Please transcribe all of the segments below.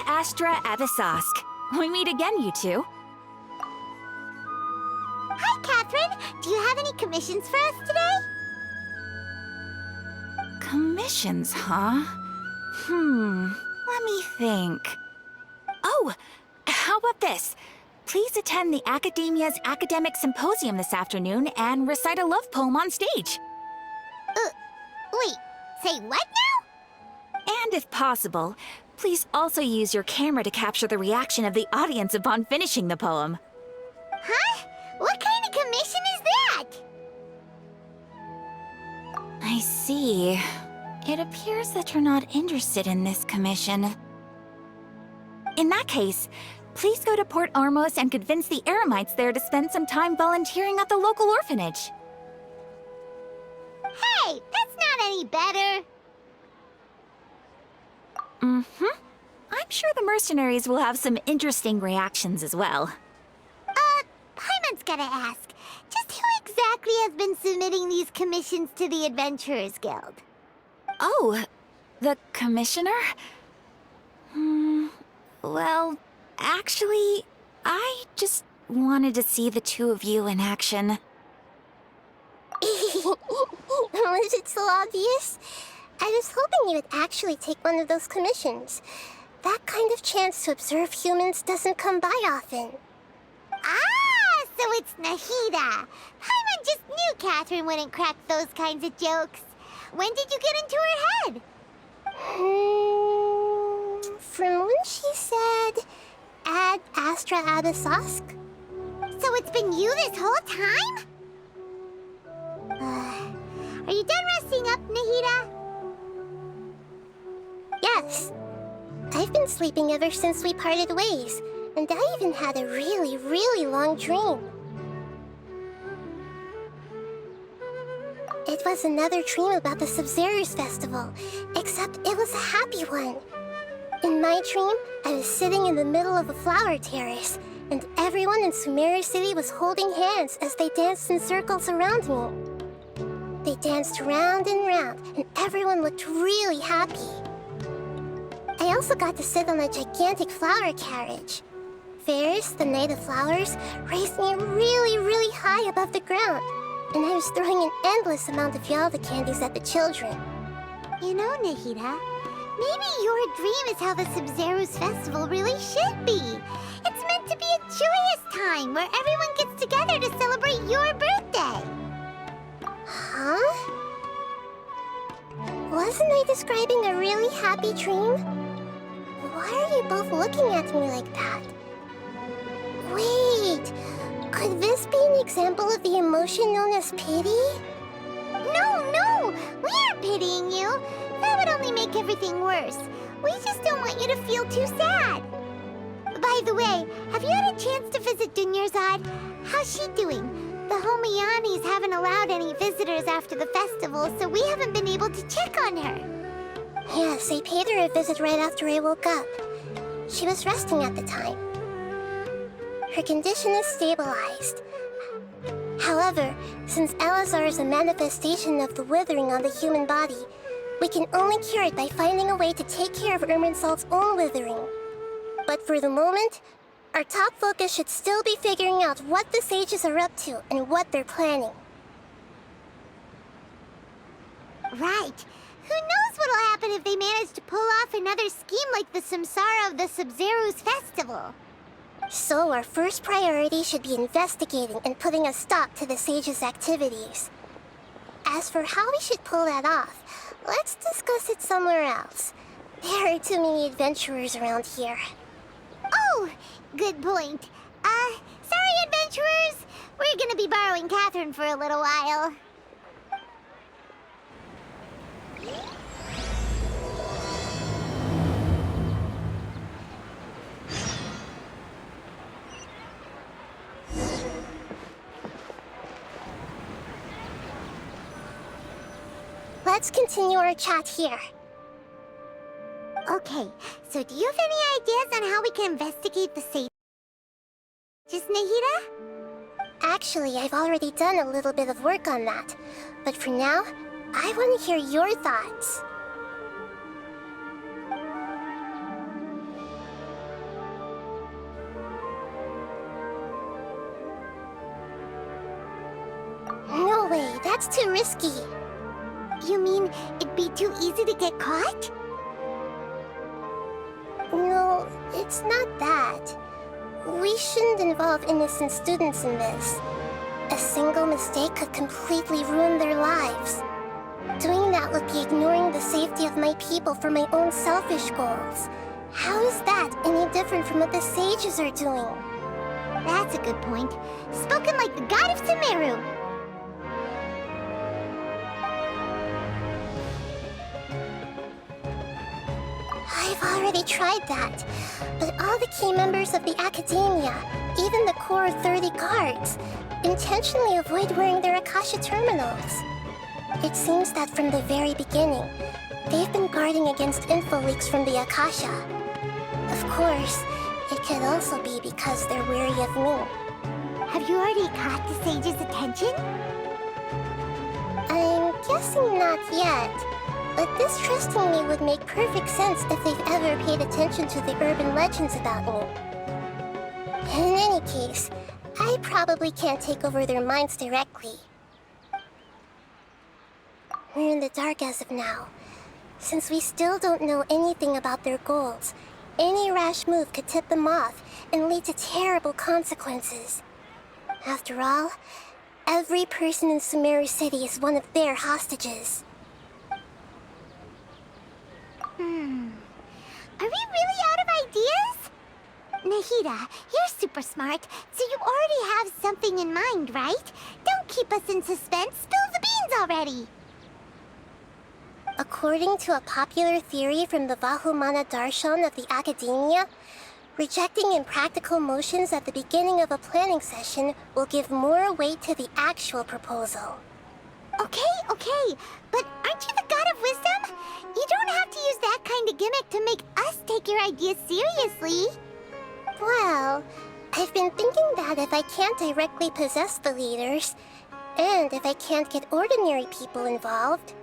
Astra Abyssosque. We meet again, you two. Hi, Catherine! Do you have any commissions for us today? Commissions, huh? Let me think. Oh, how about this? Please attend the Akademiya's academic symposium this afternoon and recite a love poem on stage. Wait, say what now? And if possible, please also use your camera to capture the reaction of the audience upon finishing the poem. Huh? What kind of commission is that? I see. It appears that you're not interested in this commission. In that case, please go to Port Armos and convince the Eremites there to spend some time volunteering at the local orphanage. Hey, that's not any better. I'm sure the mercenaries will have some interesting reactions as well. Paimon's gotta ask. Just who exactly has been submitting these commissions to the Adventurers Guild? Oh, the commissioner? Well, actually, I just wanted to see the two of you in action. Was it so obvious? I was hoping you would actually take one of those commissions. That kind of chance to observe humans doesn't come by often. Ah, so it's Nahida. Paimon just knew Catherine wouldn't crack those kinds of jokes. When did you get into her head? From when she said, Ad Astra Abyssosque? So it's been you this whole time? Are you done resting up, Nahida? Yes. I've been sleeping ever since we parted ways, and I even had a really, really long dream. It was another dream about the Sub-Zero's festival, except it was a happy one. In my dream, I was sitting in the middle of a flower terrace, and everyone in Sumeru City was holding hands as they danced in circles around me. They danced round and round, and everyone looked really happy. I also got to sit on a gigantic flower carriage. Ferris, the Knight of Flowers, raised me really, really high above the ground, and I was throwing an endless amount of Yalda candies at the children. You know, Nahida, maybe your dream is how the Sub-Zero's festival really should be. It's meant to be a joyous time where everyone gets together to celebrate your birthday. Huh? Wasn't I describing a really happy dream? Why are you both looking at me like that? Wait, could this be an example of the emotion known as pity? No, we aren't pitying you. That would only make everything worse. We just don't want you to feel too sad. By the way, have you had a chance to visit Dunyarzad? How's she doing? The Homiyanis haven't allowed any visitors after the festival, so we haven't been able to check on her. Yes, I paid her a visit right after I woke up. She was resting at the time. Her condition is stabilized. However, since Elazar is a manifestation of the withering on the human body, we can only cure it by finding a way to take care of Irminsul's own withering. But for the moment, our top focus should still be figuring out what the sages are up to and what they're planning. Right. Who knows what'll happen if they manage to pull off another scheme like the Samsara of the Sub-Zero's festival? So our first priority should be investigating and putting a stop to the sages' activities. As for how we should pull that off, let's discuss it somewhere else. There are too many adventurers around here. Oh, good point. Sorry, adventurers. We're gonna be borrowing Catherine for a little while. Let's continue our chat here. Okay, so do you have any ideas on how we can investigate the sages, Nahida? Actually, I've already done a little bit of work on that. But for now, I want to hear your thoughts. That's too risky. You mean it'd be too easy to get caught? No, it's not that. We shouldn't involve innocent students in this. A single mistake could completely ruin their lives. Doing that would be ignoring the safety of my people for my own selfish goals. How is that any different from what the sages are doing? That's a good point. Spoken like the god of Sumeru. I've already tried that, but all the key members of the Akademiya, even the core 30 guards, intentionally avoid wearing their Akasha terminals. It seems that from the very beginning, they've been guarding against info leaks from the Akasha. Of course, it could also be because they're wary of me. Have you already caught the sage's attention? I'm guessing not yet, but distrusting me would make perfect sense if they've ever paid attention to the urban legends about me. In any case, I probably can't take over their minds directly. We're in the dark as of now. Since we still don't know anything about their goals, any rash move could tip them off and lead to terrible consequences. After all, every person in Sumeru City is one of their hostages. Are we really out of ideas? Nahida, you're super smart, so you already have something in mind, right? Don't keep us in suspense. Spill the beans already. According to a popular theory from the Vahumana Darshan of the Akademiya, rejecting impractical motions at the beginning of a planning session will give more weight to the actual proposal. Okay, but aren't you the god of wisdom? You don't have to use that kind of gimmick to make us take your ideas seriously. Well, I've been thinking that if I can't directly possess the leaders, and if I can't get ordinary people involved,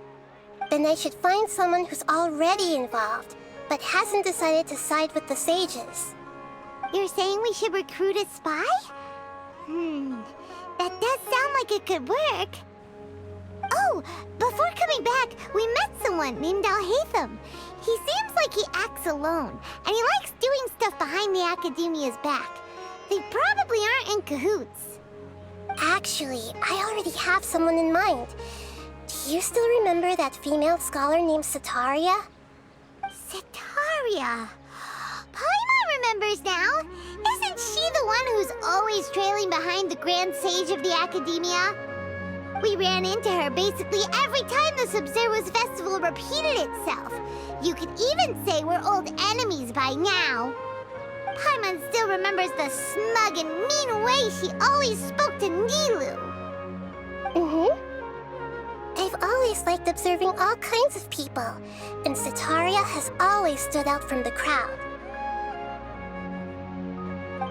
then I should find someone who's already involved, but hasn't decided to side with the sages. You're saying we should recruit a spy? That does sound like it could work. Oh, before coming back, we met someone named Alhaitham. He seems like he acts alone, and he likes doing stuff behind the Akademiya's back. They probably aren't in cahoots. Actually, I already have someone in mind. Do you still remember that female scholar named Sataria? Sataria. Paimon remembers now. Isn't she the one who's always trailing behind the Grand Sage of the Akademiya? We ran into her basically every time the Sub-Zero's festival repeated itself. You could even say we're old enemies by now. Paimon still remembers the smug and mean way she always spoke to Nilou. I've always liked observing all kinds of people, and Sataria has always stood out from the crowd.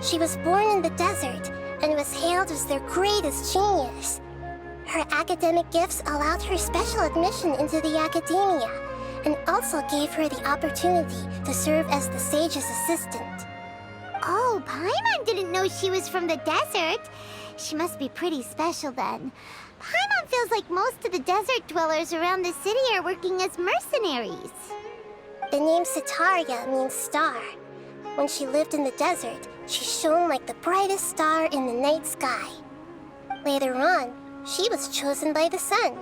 She was born in the desert and was hailed as their greatest genius. Her academic gifts allowed her special admission into the Akademiya, and also gave her the opportunity to serve as the sage's assistant. Oh, Paimon didn't know she was from the desert. She must be pretty special then. Paimon feels like most of the desert dwellers around the city are working as mercenaries. The name Sataria means star. When she lived in the desert, she shone like the brightest star in the night sky. Later on, she was chosen by the sun.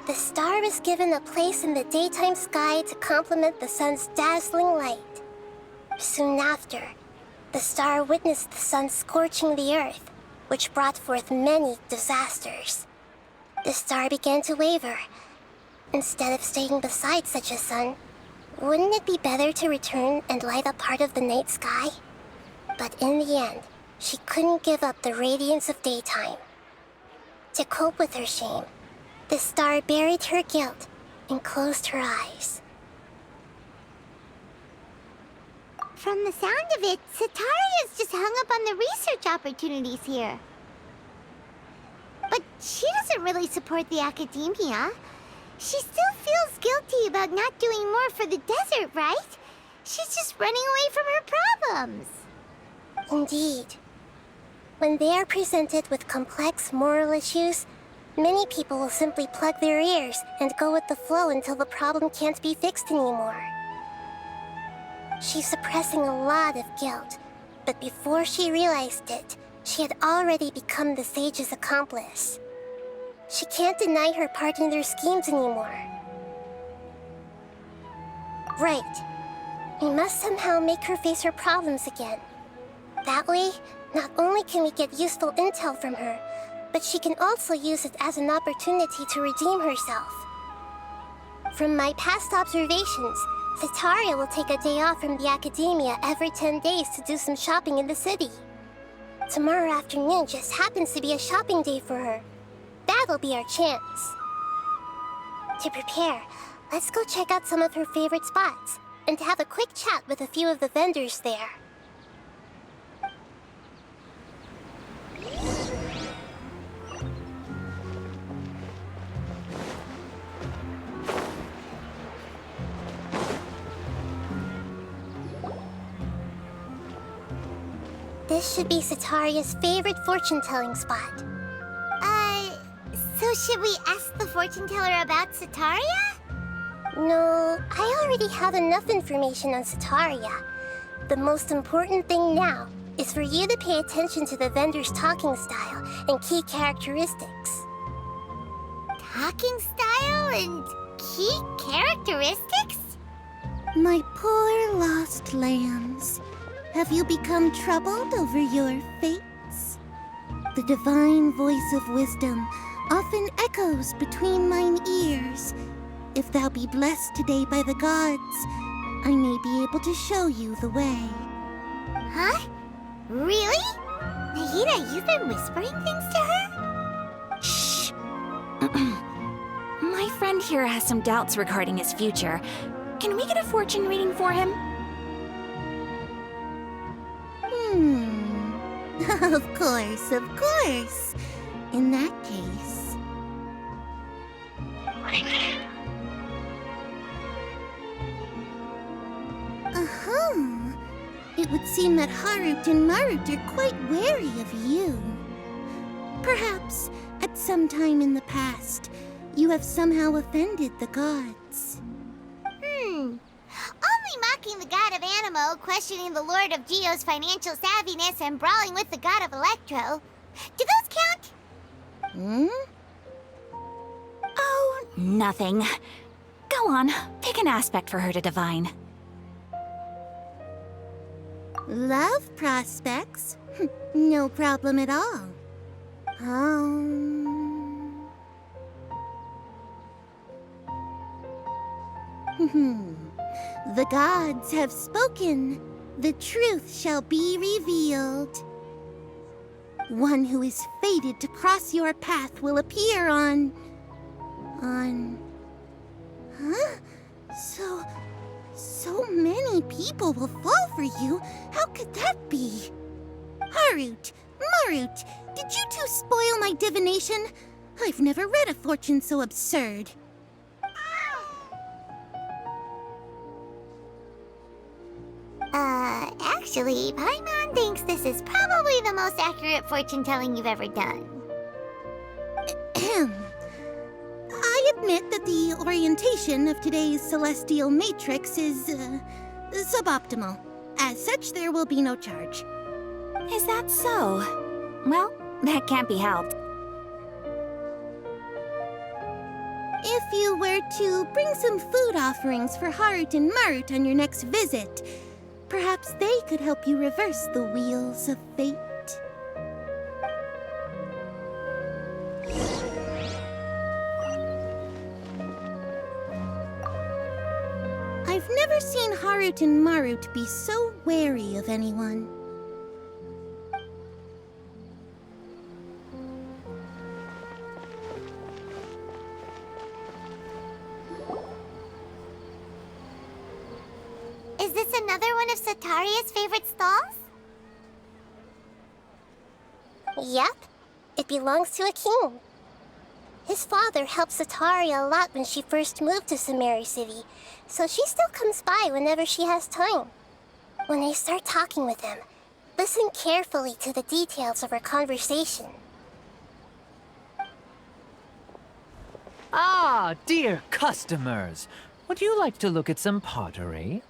The star was given a place in the daytime sky to complement the sun's dazzling light. Soon after, the star witnessed the sun scorching the earth, which brought forth many disasters. The star began to waver. Instead of staying beside such a sun, wouldn't it be better to return and light up part of the night sky? But in the end, she couldn't give up the radiance of daytime. To cope with her shame, the star buried her guilt and closed her eyes. From the sound of it, Sataria's just hung up on the research opportunities here. But she doesn't really support the Akademiya. She still feels guilty about not doing more for the desert, right? She's just running away from her problems. Indeed. When they are presented with complex moral issues, Many people will simply plug their ears and go with the flow until the problem can't be fixed anymore. She's suppressing a lot of guilt, but before she realized it, she had already become the sage's accomplice. She can't deny her part in their schemes anymore. Right. We must somehow make her face her problems again. That way, not only can we get useful intel from her, but she can also use it as an opportunity to redeem herself. From my past observations, Sataria will take a day off from the Akademiya every 10 days to do some shopping in the city. Tomorrow afternoon just happens to be a shopping day for her. That'll be our chance. To prepare, let's go check out some of her favorite spots and have a quick chat with a few of the vendors there. This should be Sataria's favorite fortune-telling spot. So should we ask the fortune teller about Sataria? No, I already have enough information on Sataria. The most important thing now is for you to pay attention to the vendor's talking style and key characteristics. Talking style and key characteristics? My poor lost lambs, have you become troubled over your fates? The divine voice of wisdom often echoes between mine ears. If thou be blessed today by the gods, I may be able to show you the way. Huh? Really? Nahida, you've been whispering things to her? Shh. My friend here has some doubts regarding his future. Can we get a fortune reading for him? Of course, of course. In that case... It would seem that Harut and Marut are quite wary of you. Perhaps, at some time in the past, you have somehow offended the gods. Only mocking the god of Animo, questioning the Lord of Geo's financial savviness, and brawling with the god of Electro. Do those count? Oh, nothing. Go on, pick an aspect for her to divine. Love prospects? No problem at all. The gods have spoken. The truth shall be revealed. One who is fated to cross your path will appear on... Huh? So many people will fall for you. How could that be? Harut, Marut, did you two spoil my divination? I've never read a fortune so absurd. Actually, Paimon thinks this is probably the most accurate fortune-telling you've ever done. I admit that the orientation of today's celestial matrix is, suboptimal. As such, there will be no charge. Is that so? Well, that can't be helped. If you were to bring some food offerings for Harut and Marut on your next visit, perhaps they could help you reverse the wheels of fate. I've never seen Harut and Marut be so wary of anyone. Is this another one of Sataria's favorite stalls? Yep. It belongs to a king. His father helped Sataria a lot when she first moved to Sumeru City, so she still comes by whenever she has time. When I start talking with him, listen carefully to the details of our conversation. Ah, dear customers. Would you like to look at some pottery?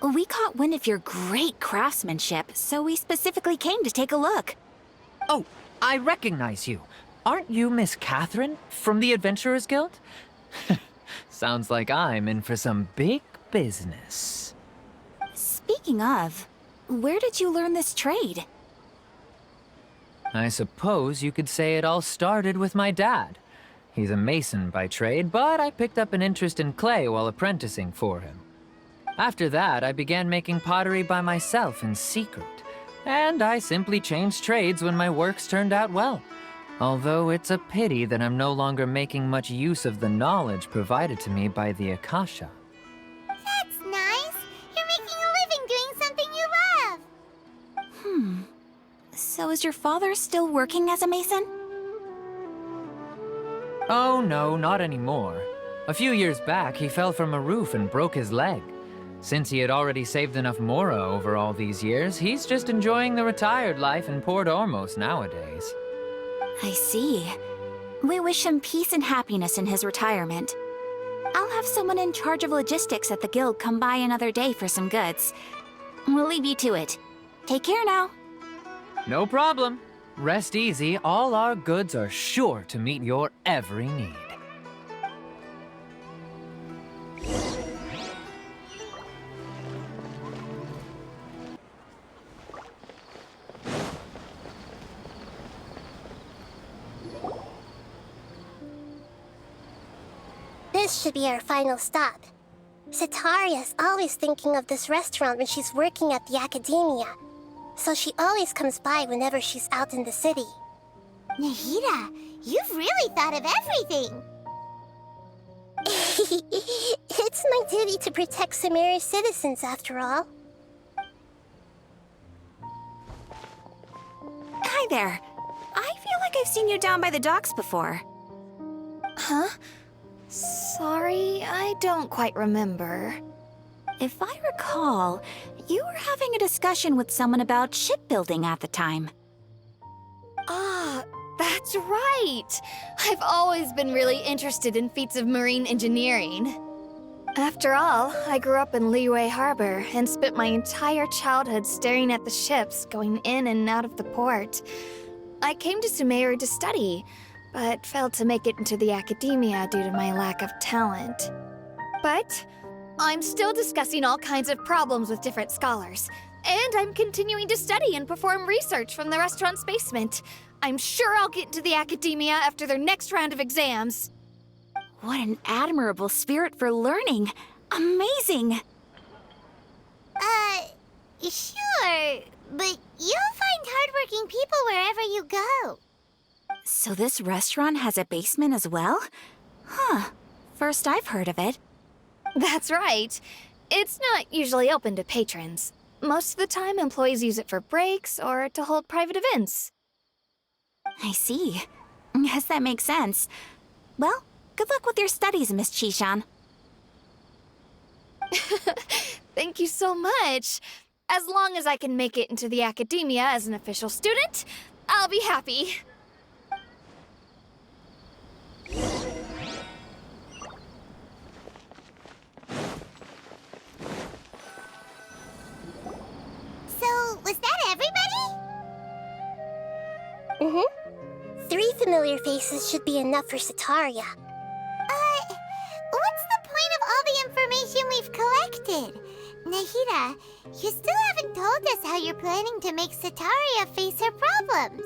We caught wind of your great craftsmanship, so we specifically came to take a look. Oh, I recognize you. Aren't you Miss Catherine from the Adventurers Guild? Sounds like I'm in for some big business. Speaking of, where did you learn this trade? I suppose you could say it all started with my dad. He's a mason by trade, but I picked up an interest in clay while apprenticing for him. After that, I began making pottery by myself in secret, and I simply changed trades when my works turned out well. Although it's a pity that I'm no longer making much use of the knowledge provided to me by the Akasha. That's nice. You're making a living doing something you love. So is your father still working as a mason? Oh no, not anymore. A few years back, he fell from a roof and broke his leg. Since he had already saved enough mora over all these years, he's just enjoying the retired life in Port Ormos nowadays. I see. We wish him peace and happiness in his retirement. I'll have someone in charge of logistics at the guild come by another day for some goods. We'll leave you to it. Take care now. No problem. Rest easy, all our goods are sure to meet your every need. This should be our final stop. Sitaria's always thinking of this restaurant when she's working at the Akademiya, so she always comes by whenever she's out in the city. Nahida, you've really thought of everything. It's my duty to protect Sumeru's citizens, after all. Hi there. I feel like I've seen you down by the docks before. Huh? Sorry, I don't quite remember. If I recall, you were having a discussion with someone about shipbuilding at the time. Ah, that's right! I've always been really interested in feats of marine engineering. After all, I grew up in Liyue Harbor and spent my entire childhood staring at the ships going in and out of the port. I came to Sumeru to study, but failed to make it into the Akademiya due to my lack of talent. But I'm still discussing all kinds of problems with different scholars, and I'm continuing to study and perform research from the restaurant's basement. I'm sure I'll get into the Akademiya after their next round of exams. What an admirable spirit for learning. Amazing! Sure, but you'll find hardworking people wherever you go. So this restaurant has a basement as well? Huh. First I've heard of it. That's right. It's not usually open to patrons. Most of the time, employees use it for breaks or to hold private events. I see. Guess that makes sense. Well, good luck with your studies, Miss Chishan. Thank you so much. As long as I can make it into the Akademiya as an official student, I'll be happy. So, was that everybody? Mm-hmm. 3 familiar faces should be enough for Sitaria. What's the point of all the information we've collected? Nahida, you still haven't told us how you're planning to make Sitaria face her problems.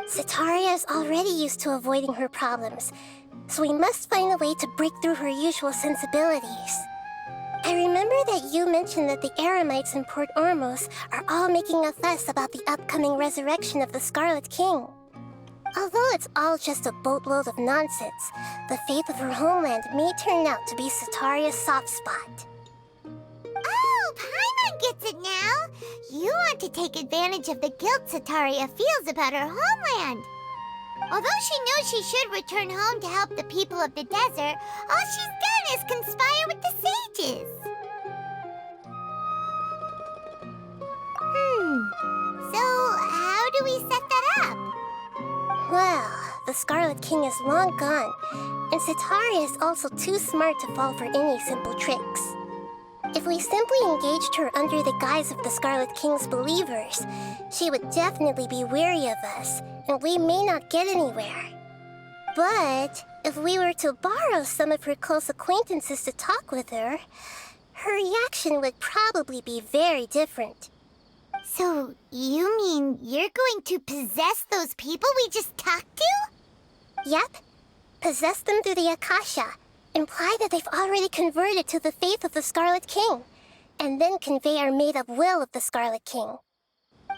Sitaria is already used to avoiding her problems, so we must find a way to break through her usual sensibilities. I remember that you mentioned that the Eremites in Port Ormos are all making a fuss about the upcoming resurrection of the Scarlet King. Although it's all just a boatload of nonsense, the fate of her homeland may turn out to be Sitaria's soft spot. Oh, Paimon gets it now! You want to take advantage of the guilt Sitaria feels about her homeland. Although she knows she should return home to help the people of the desert, all she's done is conspire with the sages. So how do we set that up? Well, the Scarlet King is long gone, And Sitaria is also too smart to fall for any simple tricks. If we simply engaged her under the guise of the Scarlet King's believers, she would definitely be wary of us, and we may not get anywhere. But if we were to borrow some of her close acquaintances to talk with her, her reaction would probably be very different. So, you mean you're going to possess those people we just talked to? Yep. Possess them through the Akasha. Imply that they've already converted to the faith of the Scarlet King, and then convey our made-up will of the Scarlet King.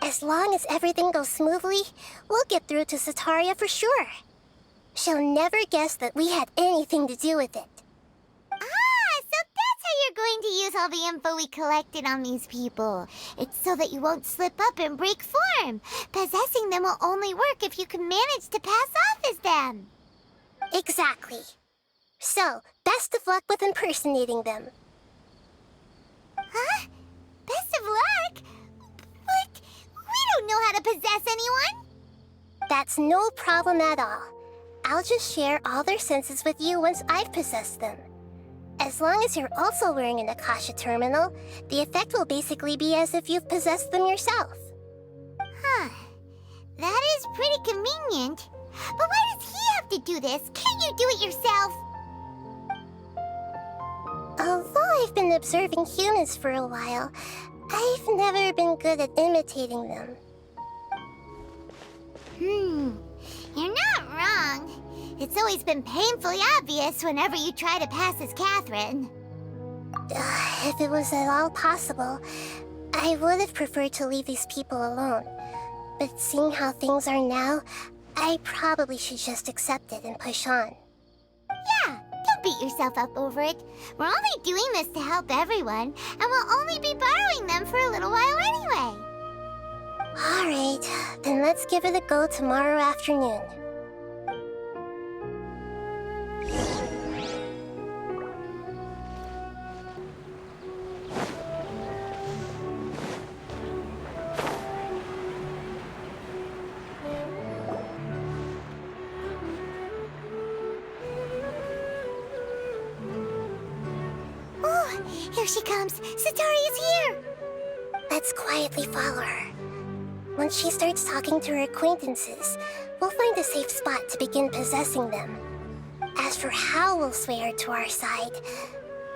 As long as everything goes smoothly, we'll get through to Sitaria for sure. She'll never guess that we had anything to do with it. Ah, so that's how you're going to use all the info we collected on these people. It's so that you won't slip up and break form. Possessing them will only work if you can manage to pass off as them. Exactly. So, best of luck with impersonating them. Huh? Best of luck? But we don't know how to possess anyone. That's no problem at all. I'll just share all their senses with you once I've possessed them. As long as you're also wearing an Akasha terminal, the effect will basically be as if you've possessed them yourself. Huh. That is pretty convenient. But why does he have to do this? Can't you do it yourself? Although I've been observing humans for a while, I've never been good at imitating them. You're not wrong. It's always been painfully obvious whenever you try to pass as Catherine. If it was at all possible, I would have preferred to leave these people alone. But seeing how things are now, I probably should just accept it and push on. Yeah, don't beat yourself up over it. We're only doing this to help everyone, and we'll only be borrowing them for a little while anyway. Alright, then let's give it a go tomorrow afternoon. Oh, here she comes. Satari is here. Let's quietly follow her. Once she starts talking to her acquaintances, we'll find a safe spot to begin possessing them. As for how we'll sway her to our side,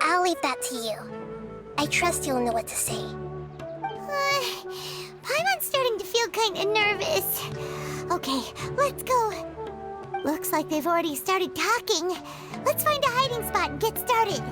I'll leave that to you. I trust you'll know what to say. Paimon's starting to feel kind of nervous. Okay, let's go. Looks like they've already started talking. Let's find a hiding spot and get started.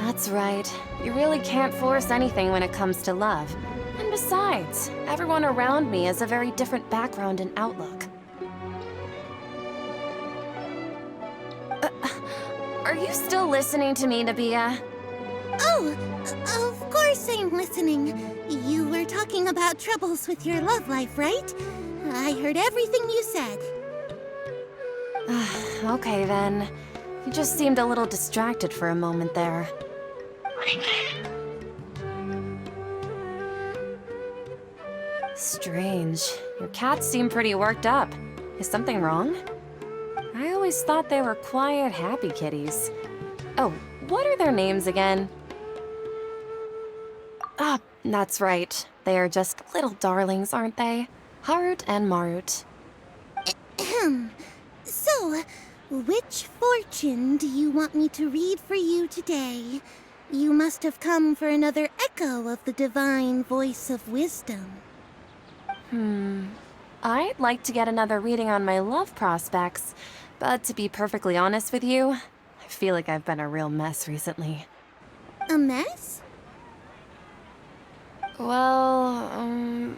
That's right. You really can't force anything when it comes to love. And besides, everyone around me has a very different background and outlook. Are you still listening to me, Nabiya? Oh, of course I'm listening. You were talking about troubles with your love life, right? I heard everything you said. Okay then. You just seemed a little distracted for a moment there. Strange. Your cats seem pretty worked up. Is something wrong? I always thought they were quiet, happy kitties. Oh, what are their names again? Ah, that's right. They are just little darlings, aren't they? Harut and Marut. So, which fortune do you want me to read for you today? You must have come for another echo of the divine voice of wisdom. I'd like to get another reading on my love prospects, but to be perfectly honest with you, I feel like I've been a real mess recently. A mess? Well,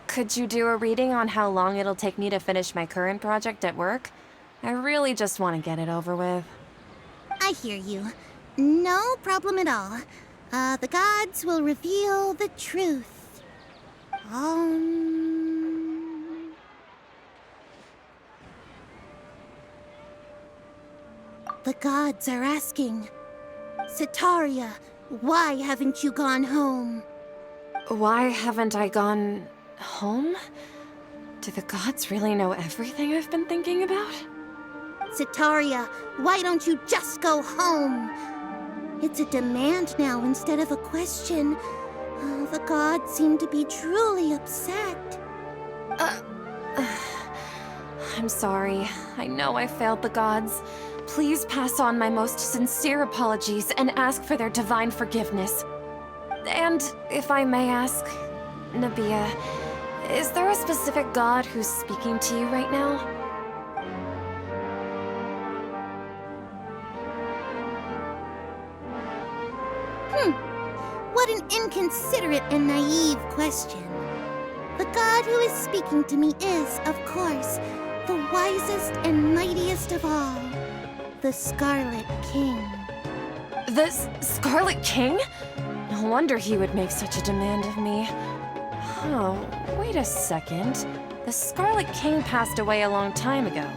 could you do a reading on how long it'll take me to finish my current project at work? I really just want to get it over with. I hear you. No problem at all. The gods will reveal the truth. The gods are asking, Setaria, why haven't you gone home? Why haven't I gone home? Do the gods really know everything I've been thinking about? Setaria, why don't you just go home? It's a demand now instead of a question. The gods seem to be truly upset. I'm sorry. I know I failed the gods. Please pass on my most sincere apologies and ask for their divine forgiveness. And if I may ask, Nabia, is there a specific god who's speaking to you right now? What an inconsiderate and naive question. The god who is speaking to me is, of course, the wisest and mightiest of all, the Scarlet King. The Scarlet King? No wonder he would make such a demand of me. Oh, wait a second. The Scarlet King passed away a long time ago.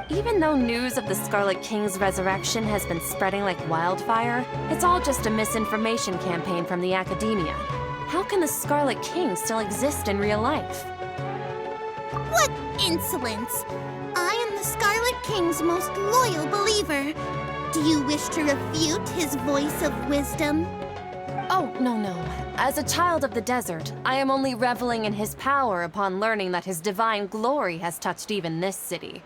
Even though news of the Scarlet King's resurrection has been spreading like wildfire, it's all just a misinformation campaign from the Akademiya. How can the Scarlet King still exist in real life? What insolence! I am the Scarlet King's most loyal believer. Do you wish to refute his voice of wisdom? Oh, no. As a child of the desert, I am only reveling in his power upon learning that his divine glory has touched even this city.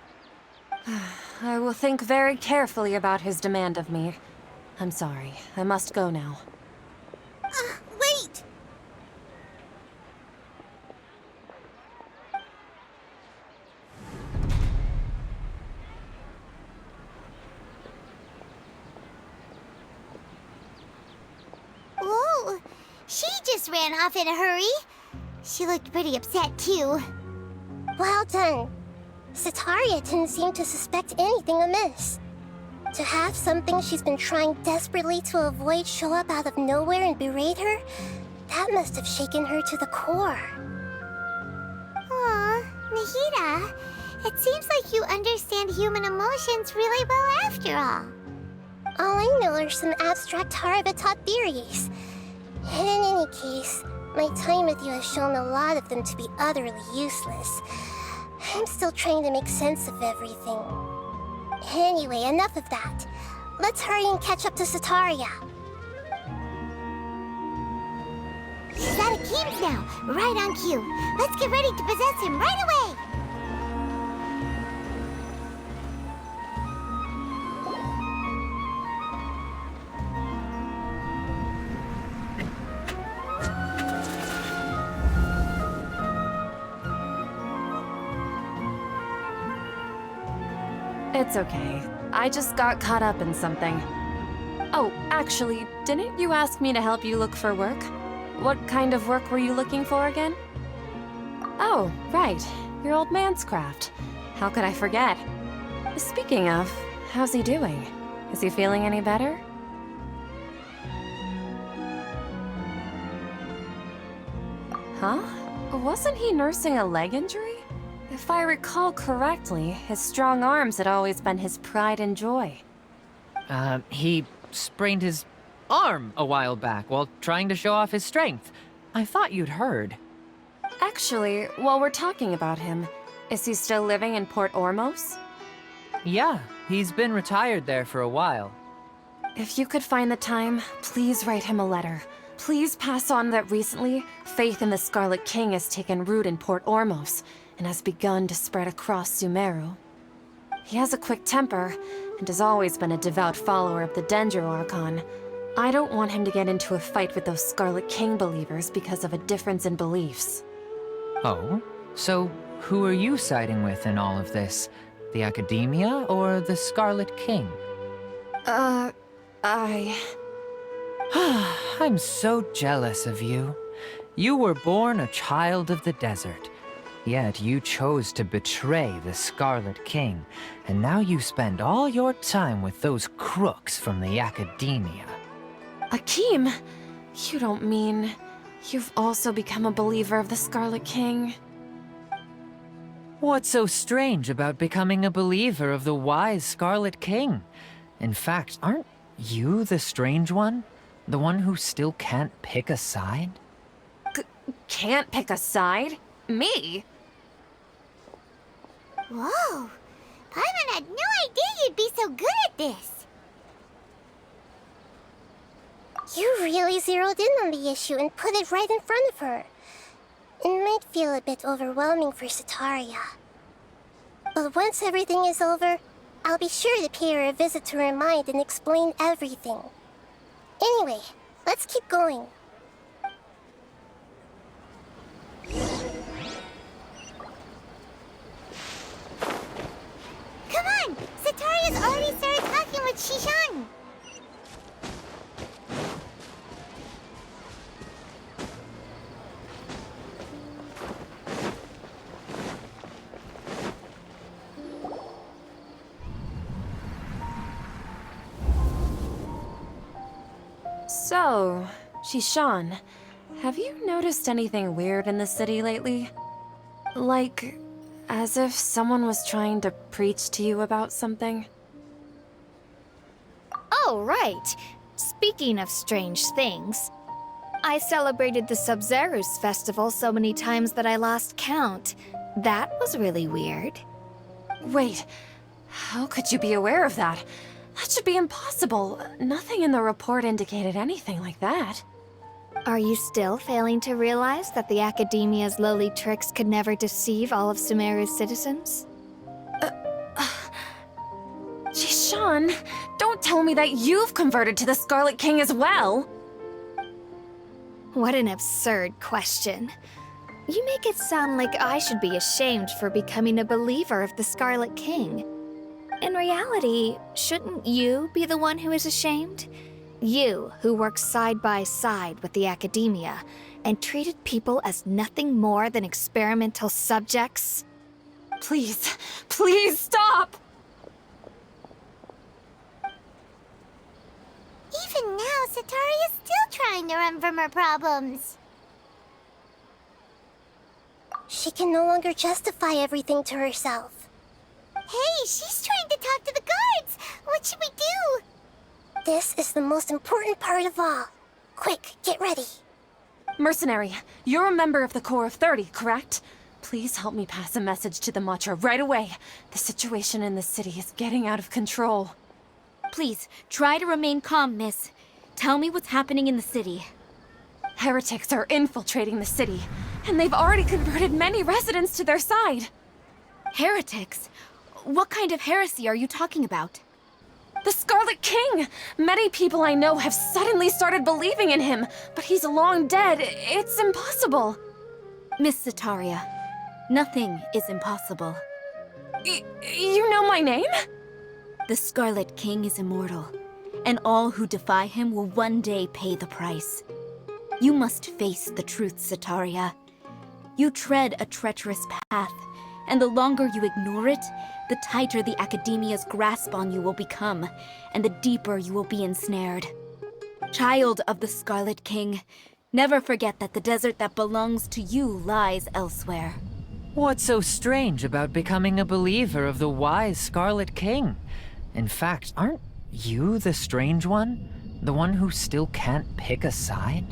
I will think very carefully about his demand of me. I'm sorry. I must go now. Wait! Whoa! She just ran off in a hurry. She looked pretty upset, too. Well done. Setaria didn't seem to suspect anything amiss. To have something she's been trying desperately to avoid show up out of nowhere and berate her, that must have shaken her to the core. Aw, Nahida, it seems like you understand human emotions really well after all. All I know are some abstract Harabata theories. And in any case, my time with you has shown a lot of them to be utterly useless. I'm still trying to make sense of everything. Anyway, enough of that. Let's hurry and catch up to Setaria. He's at Akim's now, right on cue. Let's get ready to possess him right away! It's okay. I just got caught up in something. Oh, actually, didn't you ask me to help you look for work? What kind of work were you looking for again? Oh, right. Your old man's craft. How could I forget? Speaking of, how's he doing? Is he feeling any better? Huh? Wasn't he nursing a leg injury? If I recall correctly, his strong arms had always been his pride and joy. He sprained his arm a while back while trying to show off his strength. I thought you'd heard. Actually, while we're talking about him, is he still living in Port Ormos? Yeah, he's been retired there for a while. If you could find the time, please write him a letter. Please pass on that recently, faith in the Scarlet King has taken root in Port Ormos and has begun to spread across Sumeru. He has a quick temper and has always been a devout follower of the Dendro Archon. I don't want him to get into a fight with those Scarlet King believers because of a difference in beliefs. Oh? So who are you siding with in all of this? The Akademiya or the Scarlet King? I'm so jealous of you. You were born a child of the desert. Yet you chose to betray the Scarlet King, and now you spend all your time with those crooks from the Akademiya. Akeem? You don't mean... you've also become a believer of the Scarlet King. What's so strange about becoming a believer of the wise Scarlet King? In fact, aren't you the strange one? The one who still can't pick a side? Can't pick a side? Me? Whoa! Paimon had no idea you'd be so good at this. You really zeroed in on the issue and put it right in front of her. It might feel a bit overwhelming for Setaria. But once everything is over, I'll be sure to pay her a visit to her mind and explain everything. Anyway, let's keep going. Come on! Setaria's already started talking with Shishan. So, Shishan, have you noticed anything weird in the city lately? Like, as if someone was trying to preach to you about something? Oh, right. Speaking of strange things, I celebrated the Sub-Zerus festival so many times that I lost count. That was really weird. Wait, how could you be aware of that? That should be impossible. Nothing in the report indicated anything like that. Are you still failing to realize that the Akademiya's lowly tricks could never deceive all of Sumeru's citizens? Jishan, don't tell me that you've converted to the Scarlet King as well! What an absurd question. You make it sound like I should be ashamed for becoming a believer of the Scarlet King. In reality, shouldn't you be the one who is ashamed? You, who works side by side with the Akademiya and treated people as nothing more than experimental subjects? Please, please stop! Even now, Setaria's still trying to run from her problems. She can no longer justify everything to herself. Hey, she's trying to talk to the guards! What should we do? This is the most important part of all. Quick, get ready. Mercenary, you're a member of the Corps of 30, correct? Please help me pass a message to the Matcha right away. The situation in the city is getting out of control. Please, try to remain calm, miss. Tell me what's happening in the city. Heretics are infiltrating the city, and they've already converted many residents to their side. Heretics? What kind of heresy are you talking about? The Scarlet King! Many people I know have suddenly started believing in him, but he's long dead. It's impossible. Miss Setaria, nothing is impossible. You know my name? The Scarlet King is immortal, and all who defy him will one day pay the price. You must face the truth, Setaria. You tread a treacherous path, and the longer you ignore it, the tighter the Akademiya's grasp on you will become, and the deeper you will be ensnared. Child of the Scarlet King, never forget that the desert that belongs to you lies elsewhere. What's so strange about becoming a believer of the wise Scarlet King? In fact, aren't you the strange one? The one who still can't pick a side?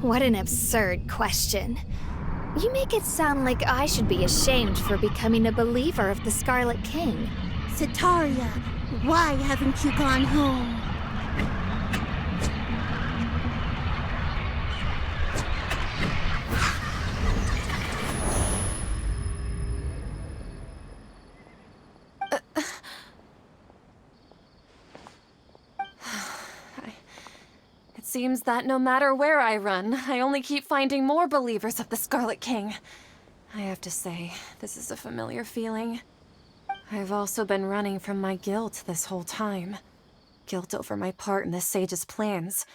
What an absurd question. You make it sound like I should be ashamed for becoming a believer of the Scarlet King. Setaria, why haven't you gone home? It seems that no matter where I run, I only keep finding more believers of the Scarlet King. I have to say, this is a familiar feeling. I've also been running from my guilt this whole time. Guilt over my part in the Sage's plans,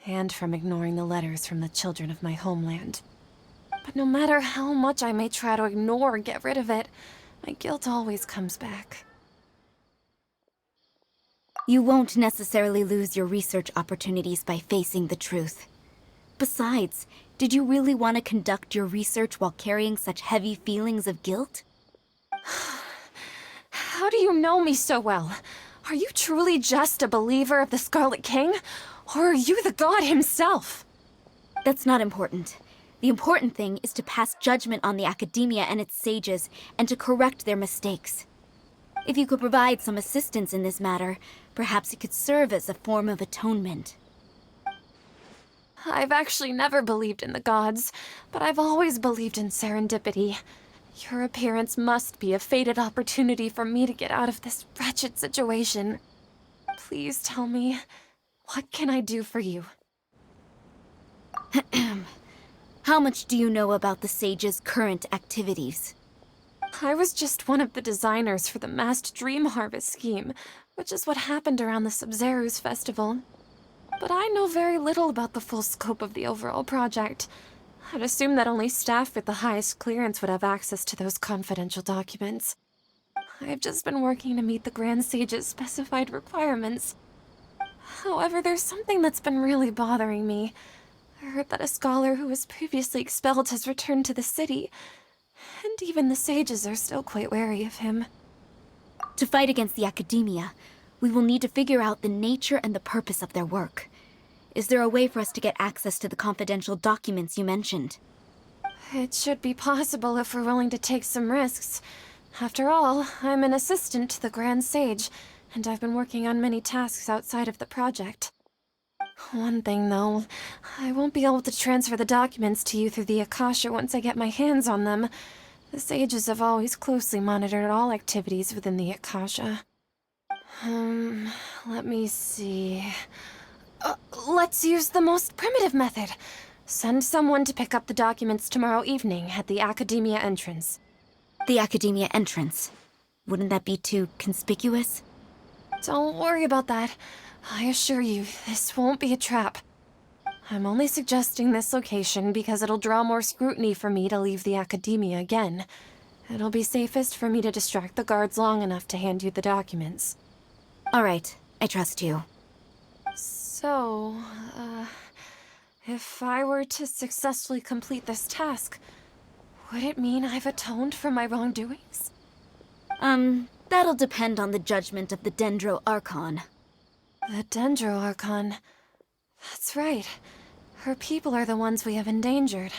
and from ignoring the letters from the children of my homeland. But no matter how much I may try to ignore or get rid of it, my guilt always comes back. You won't necessarily lose your research opportunities by facing the truth. Besides, did you really want to conduct your research while carrying such heavy feelings of guilt? How do you know me so well? Are you truly just a believer of the Scarlet King? Or are you the god himself? That's not important. The important thing is to pass judgment on the Akademiya and its sages, and to correct their mistakes. If you could provide some assistance in this matter, perhaps it could serve as a form of atonement. I've actually never believed in the gods, but I've always believed in serendipity. Your appearance must be a fated opportunity for me to get out of this wretched situation. Please tell me, what can I do for you? How much do you know about the sage's current activities? I was just one of the designers for the massed dream harvest scheme, which is what happened around the Sumeru's festival. But I know very little about the full scope of the overall project. I'd assume that only staff with the highest clearance would have access to those confidential documents. I've just been working to meet the Grand Sage's specified requirements. However, there's something that's been really bothering me. I heard that a scholar who was previously expelled has returned to the city, and even the sages are still quite wary of him. To fight against the Akademiya, we will need to figure out the nature and the purpose of their work. Is there a way for us to get access to the confidential documents you mentioned? It should be possible if we're willing to take some risks. After all, I'm an assistant to the Grand Sage, and I've been working on many tasks outside of the project. One thing, though, I won't be able to transfer the documents to you through the Akasha once I get my hands on them. The sages have always closely monitored all activities within the Akasha. Let me see... let's use the most primitive method. Send someone to pick up the documents tomorrow evening at the Akademiya entrance. The Akademiya entrance. Wouldn't that be too conspicuous? Don't worry about that. I assure you, this won't be a trap. I'm only suggesting this location because it'll draw more scrutiny for me to leave the Akademiya again. It'll be safest for me to distract the guards long enough to hand you the documents. All right, I trust you. So, if I were to successfully complete this task, would it mean I've atoned for my wrongdoings? That'll depend on the judgment of the Dendro Archon. The Dendro Archon. That's right. Her people are the ones we have endangered.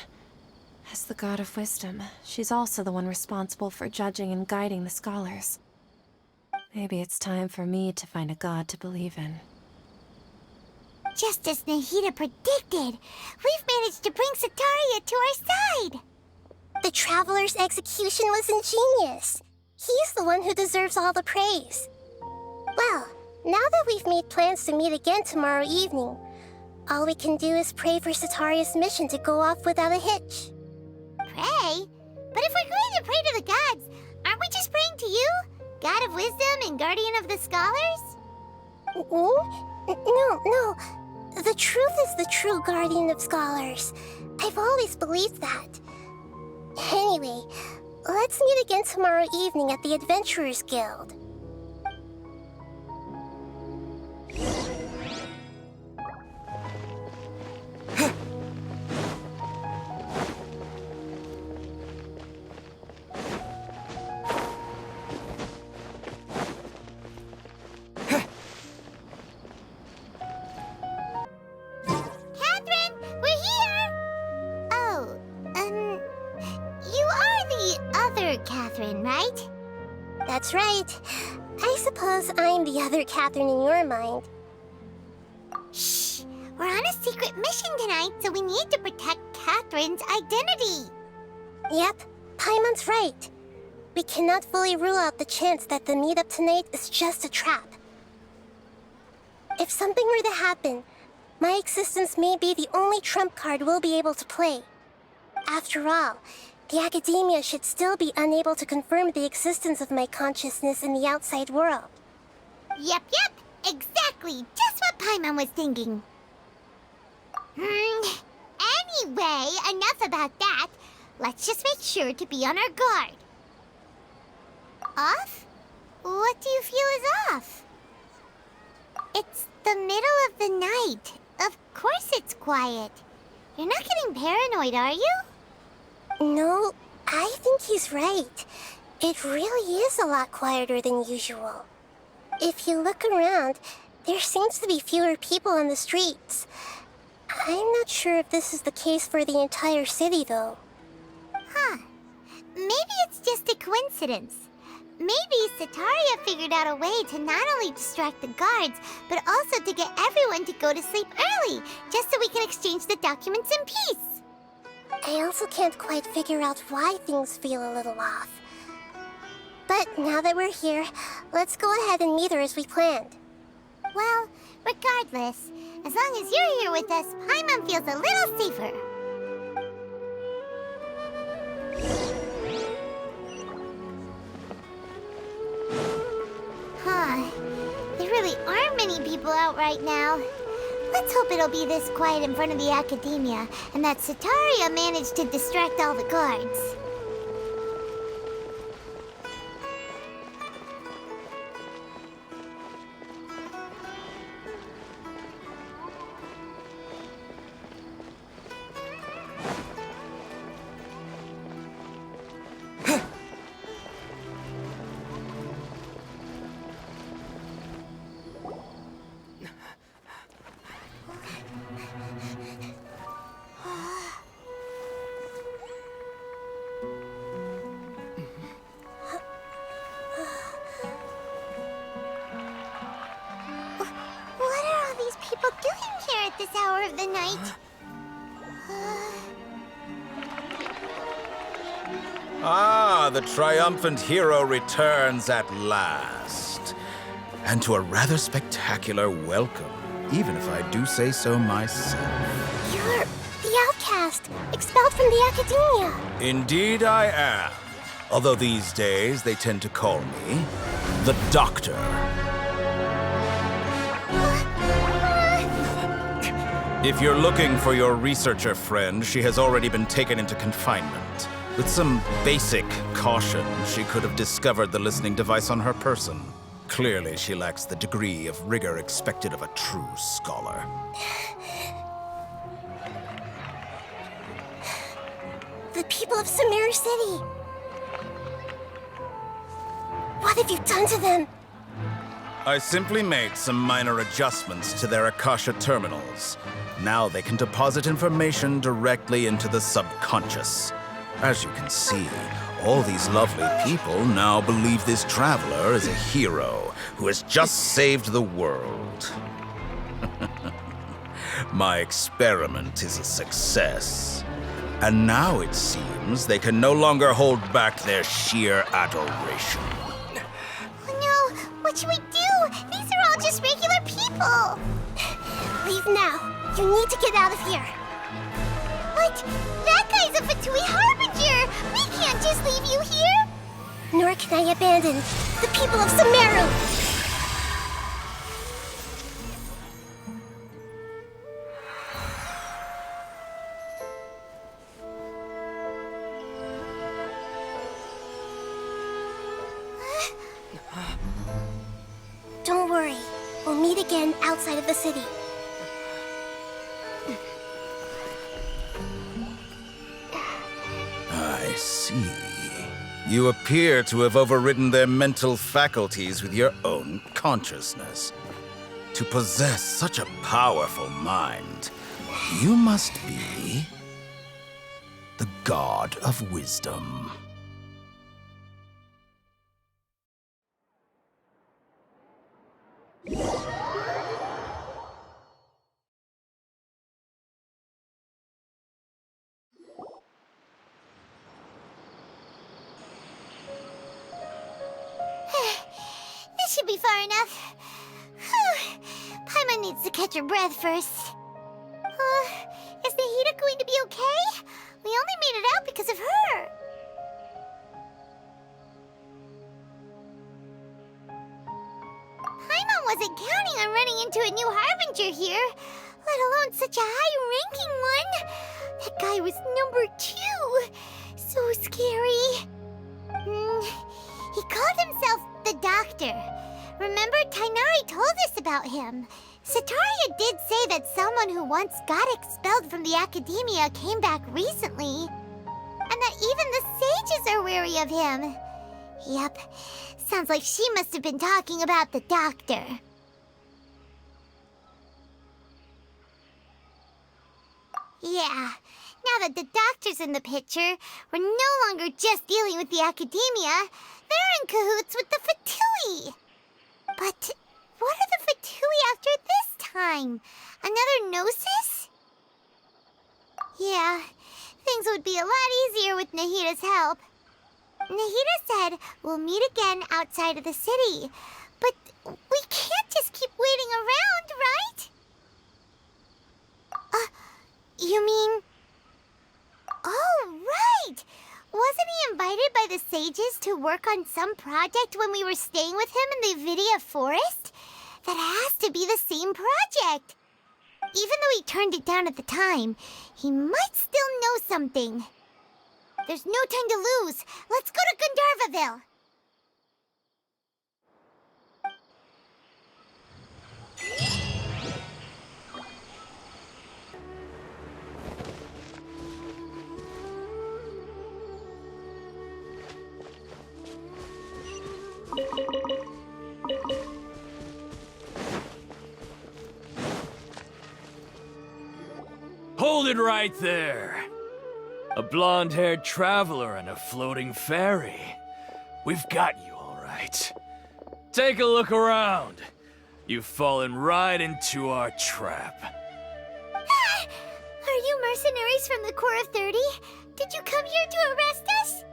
As the God of Wisdom, she's also the one responsible for judging and guiding the scholars. Maybe it's time for me to find a god to believe in. Just as Nahida predicted, we've managed to bring Sataria to our side! The Traveler's execution was ingenious. He's the one who deserves all the praise. Well, now that we've made plans to meet again tomorrow evening, all we can do is pray for Sataria's mission to go off without a hitch. Pray? But if we're going to pray to the gods, aren't we just praying to you? God of Wisdom and Guardian of the Scholars? No. The truth is the true Guardian of Scholars. I've always believed that. Anyway, let's meet again tomorrow evening at the Adventurers Guild. Catherine, we're here! Oh, you are the other Catherine, right? That's right. I suppose I'm the other Catherine in your mind. Shh! We're on a secret mission tonight, so we need to protect Catherine's identity. Yep, Paimon's right. We cannot fully rule out the chance that the meetup tonight is just a trap. If something were to happen, my existence may be the only trump card we'll be able to play. After all, the Akademiya should still be unable to confirm the existence of my consciousness in the outside world. Yep, exactly, just what Paimon was thinking. Anyway, enough about that. Let's just make sure to be on our guard. Off? What do you feel is off? It's the middle of the night. Of course it's quiet. You're not getting paranoid, are you? No, I think he's right. It really is a lot quieter than usual. If you look around, there seems to be fewer people on the streets. I'm not sure if this is the case for the entire city, though. Huh. Maybe it's just a coincidence. Maybe Setaria figured out a way to not only distract the guards, but also to get everyone to go to sleep early, just so we can exchange the documents in peace. I also can't quite figure out why things feel a little off. But now that we're here, let's go ahead and meet her as we planned. Well, regardless, as long as you're here with us, Paimon feels a little safer. Huh. There really aren't many people out right now. Let's hope it'll be this quiet in front of the Akademiya, and that Setaria managed to distract all the guards. This hour of the night. Ah, the triumphant hero returns at last. And to a rather spectacular welcome, even if I do say so myself. You're the Outcast, expelled from the Akademiya. Indeed I am. Although these days they tend to call me the Doctor. If you're looking for your researcher friend, she has already been taken into confinement. With some basic caution, she could have discovered the listening device on her person. Clearly, she lacks the degree of rigor expected of a true scholar. The people of Sumeru City. What have you done to them? I simply made some minor adjustments to their Akasha terminals. Now they can deposit information directly into the subconscious. As you can see, all these lovely people now believe this traveler is a hero who has just saved the world. My experiment is a success. And now it seems they can no longer hold back their sheer adoration. Oh no! What should we do? These are all just regular people! Leave now. You need to get out of here. What? That guy's a Fatui Harbinger! We can't just leave you here! Nor can I abandon the people of Sumeru. Don't worry. We'll meet again outside of the city. I see. You appear to have overridden their mental faculties with your own consciousness. To possess such a powerful mind, you must be the god of wisdom. This should be far enough. Paimon needs to catch her breath first. Is the heater going to be okay? We only made it out because of her. Paimon wasn't counting on running into a new Harbinger here, let alone such a high-ranking one. That guy was number 2. So scary. He called himself the Doctor. Remember, Tainari told us about him. Sataria did say that someone who once got expelled from the Akademiya came back recently. And that even the sages are wary of him. Yep, sounds like she must have been talking about the doctor. Yeah, now that the doctor's in the picture, we're no longer just dealing with the Akademiya. They're in cahoots with the Fatui. But what are the Fatui after this time? Another Gnosis? Yeah, things would be a lot easier with Nahida's help. Nahida said we'll meet again outside of the city. But we can't just keep waiting around, right? You mean... Oh, right! Wasn't he invited by the sages to work on some project when we were staying with him in the Vidya forest? That has to be the same project! Even though he turned it down at the time, he might still know something. There's no time to lose. Let's go to Gandharvaville. Hold it right there. A blonde-haired traveler and a floating fairy. We've got you all right. Take a look around. You've fallen right into our trap. Are you mercenaries from the Corps of 30? Did you come here to arrest us?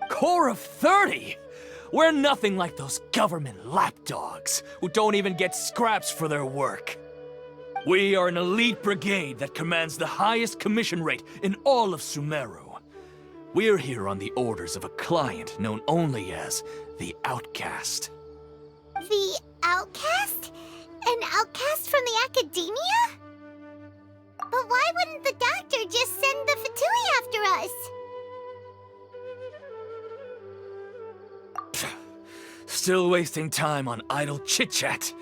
Corps of 30? We're nothing like those government lapdogs who don't even get scraps for their work. We are an elite brigade that commands the highest commission rate in all of Sumeru. We're here on the orders of a client known only as the Outcast. The Outcast? An outcast from the Akademiya? But why wouldn't the doctor just send the Fatui after us? Still wasting time on idle chit-chat.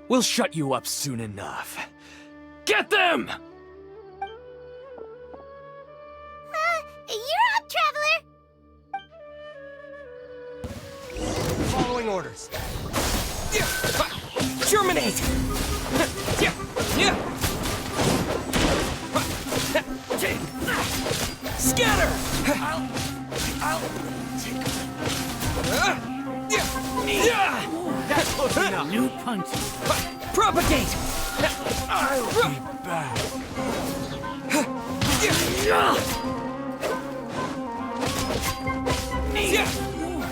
We'll shut you up soon enough. Get them! You're up, traveler! Following orders. Germinate! Scatter! I'll take that's close enough. New punches. Propagate! I'll be back.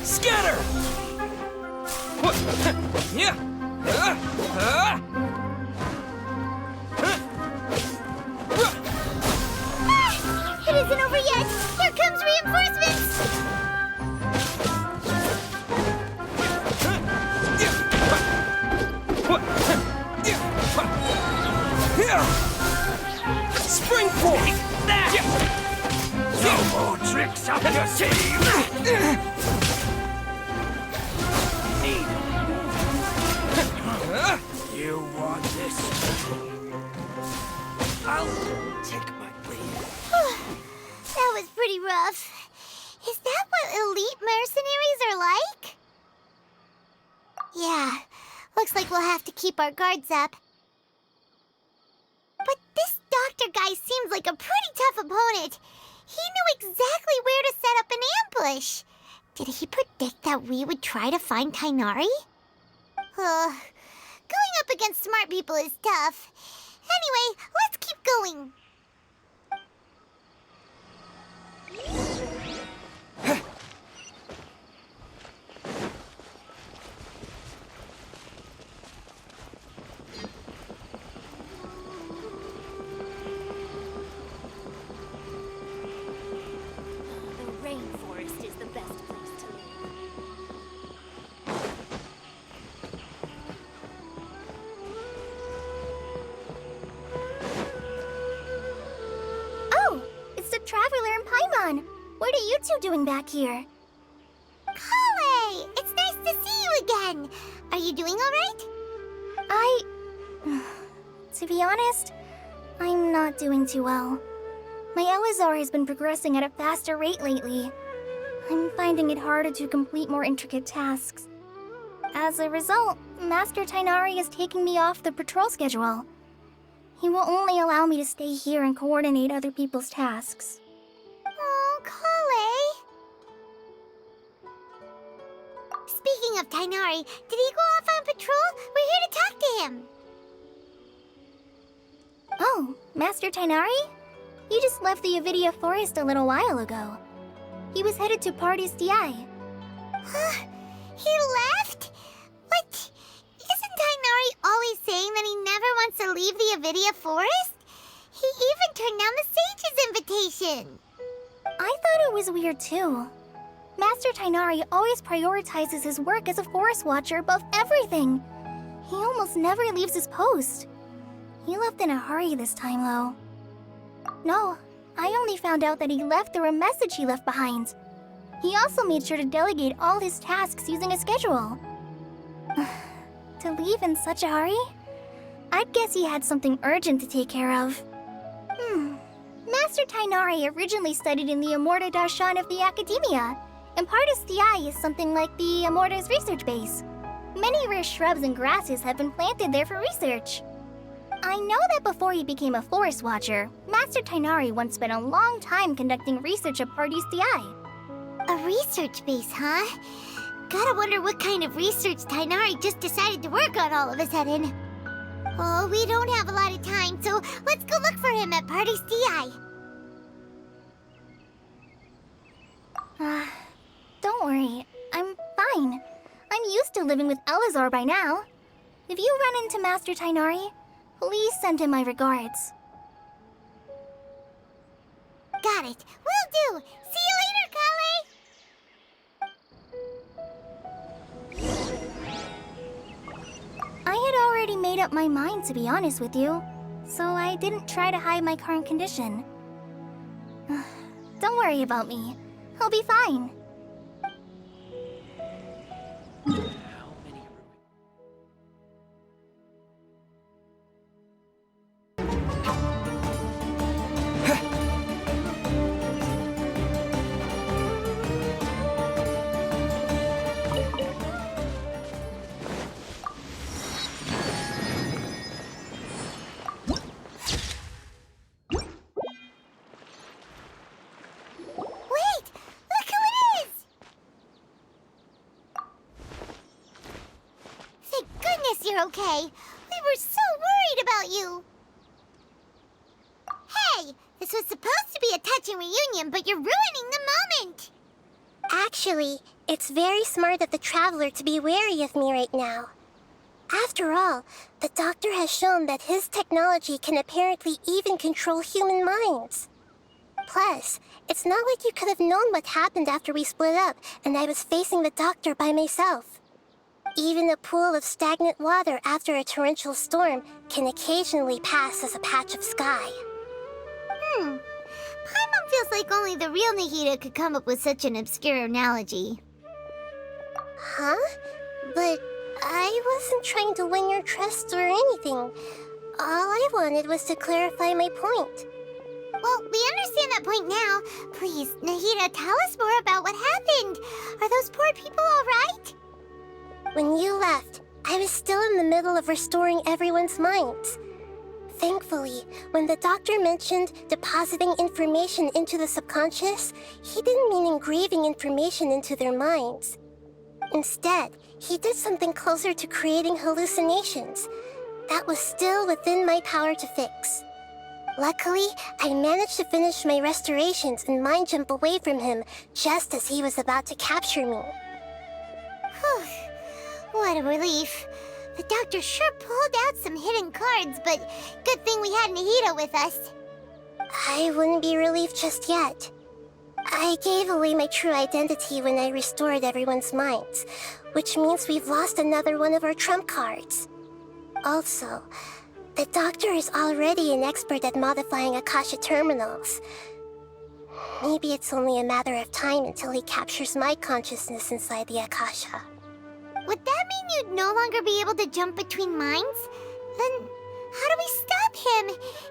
Scatter! It isn't over yet! Here comes reinforcements! Springboard! No more tricks up your sleeve! You want this? I'll take my leave. That was pretty rough. Is that what elite mercenaries are like? Yeah, looks like we'll have to keep our guards up. But this doctor guy seems like a pretty tough opponent. He knew exactly where to set up an ambush. Did he predict that we would try to find Tainari? Going up against smart people is tough. Anyway, let's keep going. Rainforest is the best place to live. Oh, it's the Traveler and Paimon. What are you two doing back here? Kale! It's nice to see you again. Are you doing all right? To be honest, I'm not doing too well. My Elazar has been progressing at a faster rate lately. I'm finding it harder to complete more intricate tasks. As a result, Master Tighnari is taking me off the patrol schedule. He will only allow me to stay here and coordinate other people's tasks. Oh, Kale! Speaking of Tighnari, did he go off on patrol? We're here to talk to him! Oh, Master Tighnari? He just left the Avidia Forest a little while ago. He was headed to Party's DI. Huh? He left? What? Isn't Tighnari always saying that he never wants to leave the Avidia Forest? He even turned down the Sage's invitation. I thought it was weird too. Master Tighnari always prioritizes his work as a Forest Watcher above everything. He almost never leaves his post. He left in a hurry this time, though. No, I only found out that he left through a message he left behind. He also made sure to delegate all his tasks using a schedule. To leave in such a hurry? I'd guess he had something urgent to take care of. Master Tighnari originally studied in the Amorta Darshan of the Akademiya, and Partis DI is something like the Amorta's research base. Many rare shrubs and grasses have been planted there for research. I know that before he became a Forest Watcher, Master Tighnari once spent a long time conducting research at Partis DI. A research base, huh? Gotta wonder what kind of research Tighnari just decided to work on all of a sudden. Oh, we don't have a lot of time, so let's go look for him at Party's DI. Don't worry, I'm fine. I'm used to living with Elazar by now. If you run into Master Tighnari, please send him my regards. Got it. Will do. See you later, Kale. I had already made up my mind, to be honest with you, so I didn't try to hide my current condition. Don't worry about me. I'll be fine. You're okay. We were so worried about you. Hey, this was supposed to be a touching reunion, but you're ruining the moment. Actually, it's very smart of the Traveler to be wary of me right now. After all, the Doctor has shown that his technology can apparently even control human minds. Plus, it's not like you could have known what happened after we split up and I was facing the Doctor by myself. Even a pool of stagnant water after a torrential storm can occasionally pass as a patch of sky. Paimon feels like only the real Nahida could come up with such an obscure analogy. Huh? But I wasn't trying to win your trust or anything. All I wanted was to clarify my point. Well, we understand that point now. Please, Nahida, tell us more about what happened. Are those poor people all right? When you left, I was still in the middle of restoring everyone's minds. Thankfully, when the Doctor mentioned depositing information into the subconscious, he didn't mean engraving information into their minds. Instead, he did something closer to creating hallucinations. That was still within my power to fix. Luckily, I managed to finish my restorations and mind jump away from him just as he was about to capture me. Whew. What a relief. The Doctor sure pulled out some hidden cards, but good thing we had Nahida with us. I wouldn't be relieved just yet. I gave away my true identity when I restored everyone's minds, which means we've lost another one of our trump cards. Also, the Doctor is already an expert at modifying Akasha terminals. Maybe it's only a matter of time until he captures my consciousness inside the Akasha. Would that mean you'd no longer be able to jump between minds? Then How do we stop him?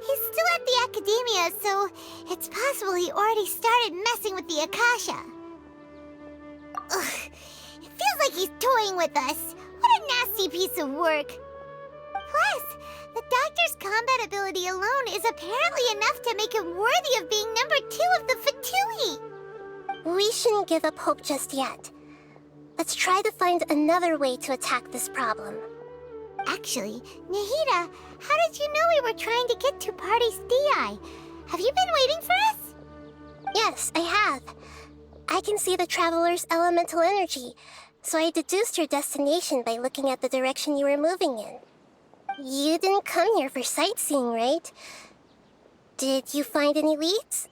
He's still at the Akademiya, so it's possible he already started messing with the Akasha. Ugh, it feels like he's toying with us. What a nasty piece of work. Plus, the Doctor's combat ability alone is apparently enough to make him worthy of being number 2 of the Fatui. We shouldn't give up hope just yet. Let's try to find another way to attack this problem. Actually, Nahida, how did you know we were trying to get to Party's DI? Have you been waiting for us? Yes, I have. I can see the Traveler's elemental energy, so I deduced your destination by looking at the direction you were moving in. You didn't come here for sightseeing, right? Did you find any leads?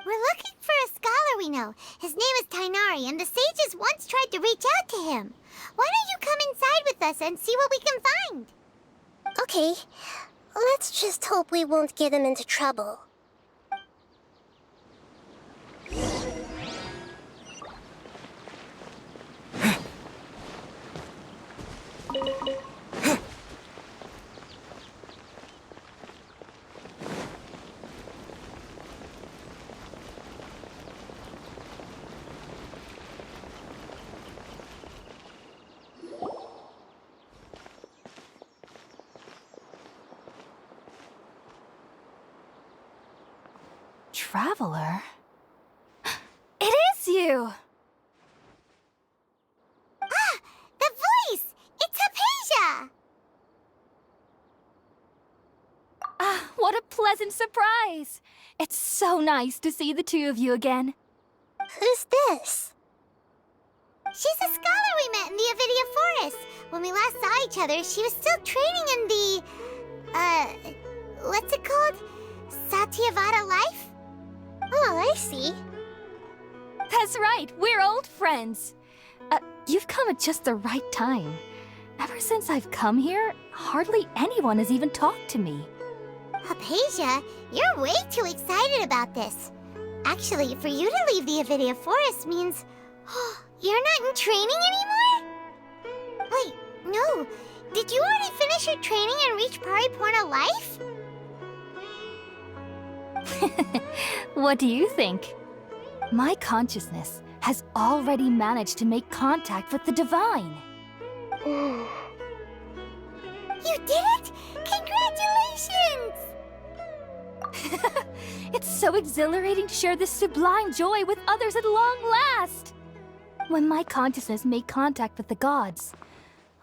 We're looking for a scholar we know. His name is Tainari, and the sages once tried to reach out to him. Why don't you come inside with us and see what we can find? Okay, let's just hope we won't get him into trouble. Traveler? It is you! Ah! The voice! It's Hypatia! Ah, what a pleasant surprise! It's so nice to see the two of you again. Who's this? She's a scholar we met in the Avidia Forest. When we last saw each other, she was still training in the... what's it called? Satyavada life? Oh, I see. That's right, we're old friends. You've come at just the right time. Ever since I've come here, hardly anyone has even talked to me. Hypatia, you're way too excited about this. Actually, for you to leave the Avidia Forest means... you're not in training anymore? Wait, no. Did you already finish your training and reach Paripurna life? What do you think? My consciousness has already managed to make contact with the divine. You did it! Congratulations! It's so exhilarating to share this sublime joy with others at long last! When my consciousness made contact with the gods.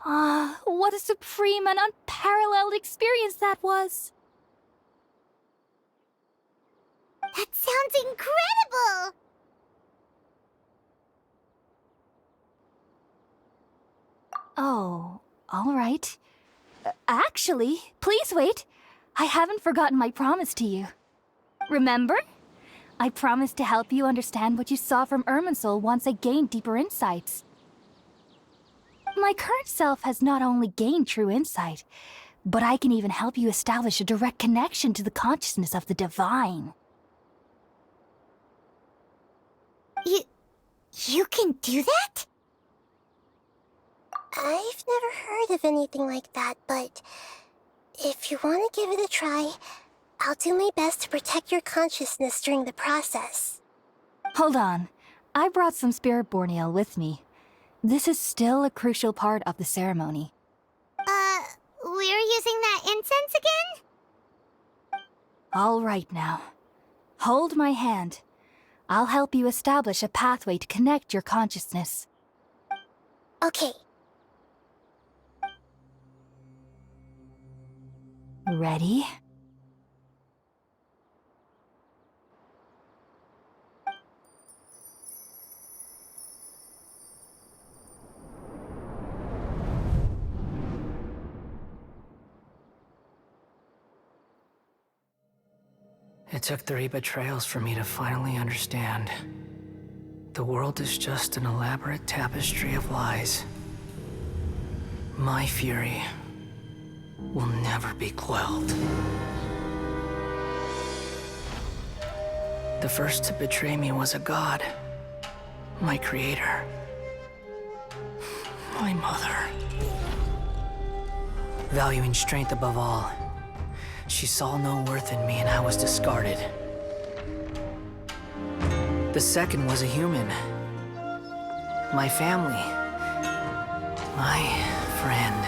Ah, what a supreme and unparalleled experience that was! That sounds incredible! Oh, all right. Actually, please wait. I haven't forgotten my promise to you. Remember? I promised to help you understand what you saw from Irminsul once I gained deeper insights. My current self has not only gained true insight, but I can even help you establish a direct connection to the consciousness of the divine. You can do that? I've never heard of anything like that, but if you want to give it a try, I'll do my best to protect your consciousness during the process. Hold on. I brought some spirit borneal with me. This is still a crucial part of the ceremony. We're using that incense again? All right now. Hold my hand. I'll help you establish a pathway to connect your consciousness. Okay. Ready? It took 3 betrayals for me to finally understand. The world is just an elaborate tapestry of lies. My fury will never be quelled. The first to betray me was a god. My creator. My mother. Valuing strength above all, She saw no worth in me and I was discarded. The second was a human. My family. My friend.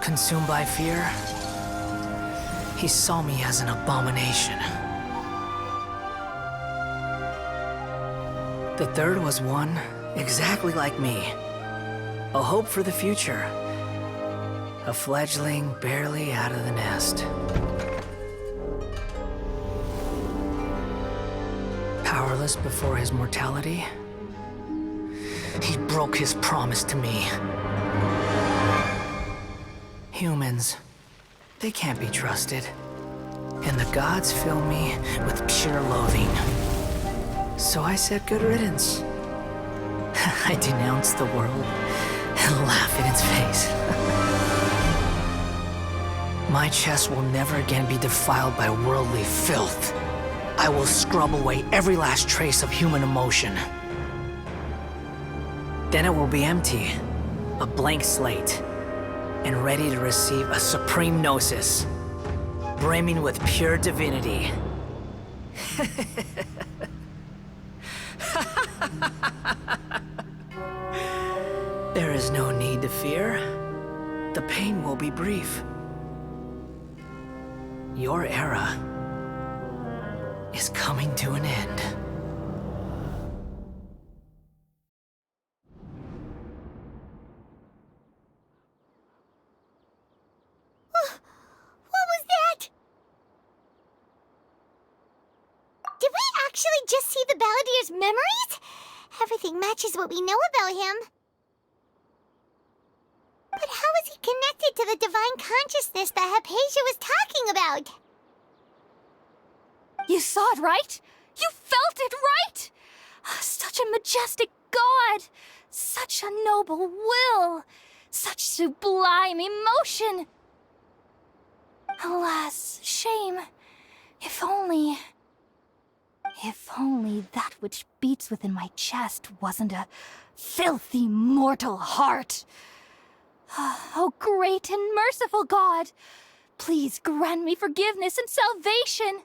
Consumed by fear, he saw me as an abomination. The third was one exactly like me. A hope for the future. A fledgling barely out of the nest. Powerless before his mortality, he broke his promise to me. Humans, they can't be trusted. And the gods fill me with pure loathing. So I said good riddance. I denounce the world and laugh in its face. My chest will never again be defiled by worldly filth. I will scrub away every last trace of human emotion. Then it will be empty, a blank slate, and ready to receive a supreme Gnosis, brimming with pure divinity. There is no need to fear. The pain will be brief. Your era is coming to an end. What was that? Did we actually just see the Balladier's memories? Everything matches what we know about him. But how is he connected to the divine consciousness that Hypatia was talking about? You saw it, right? You felt it, right? Such a majestic god! Such a noble will! Such sublime emotion! Alas, shame. If only that which beats within my chest wasn't a filthy mortal heart. Oh, great and merciful God! Please grant me forgiveness and salvation!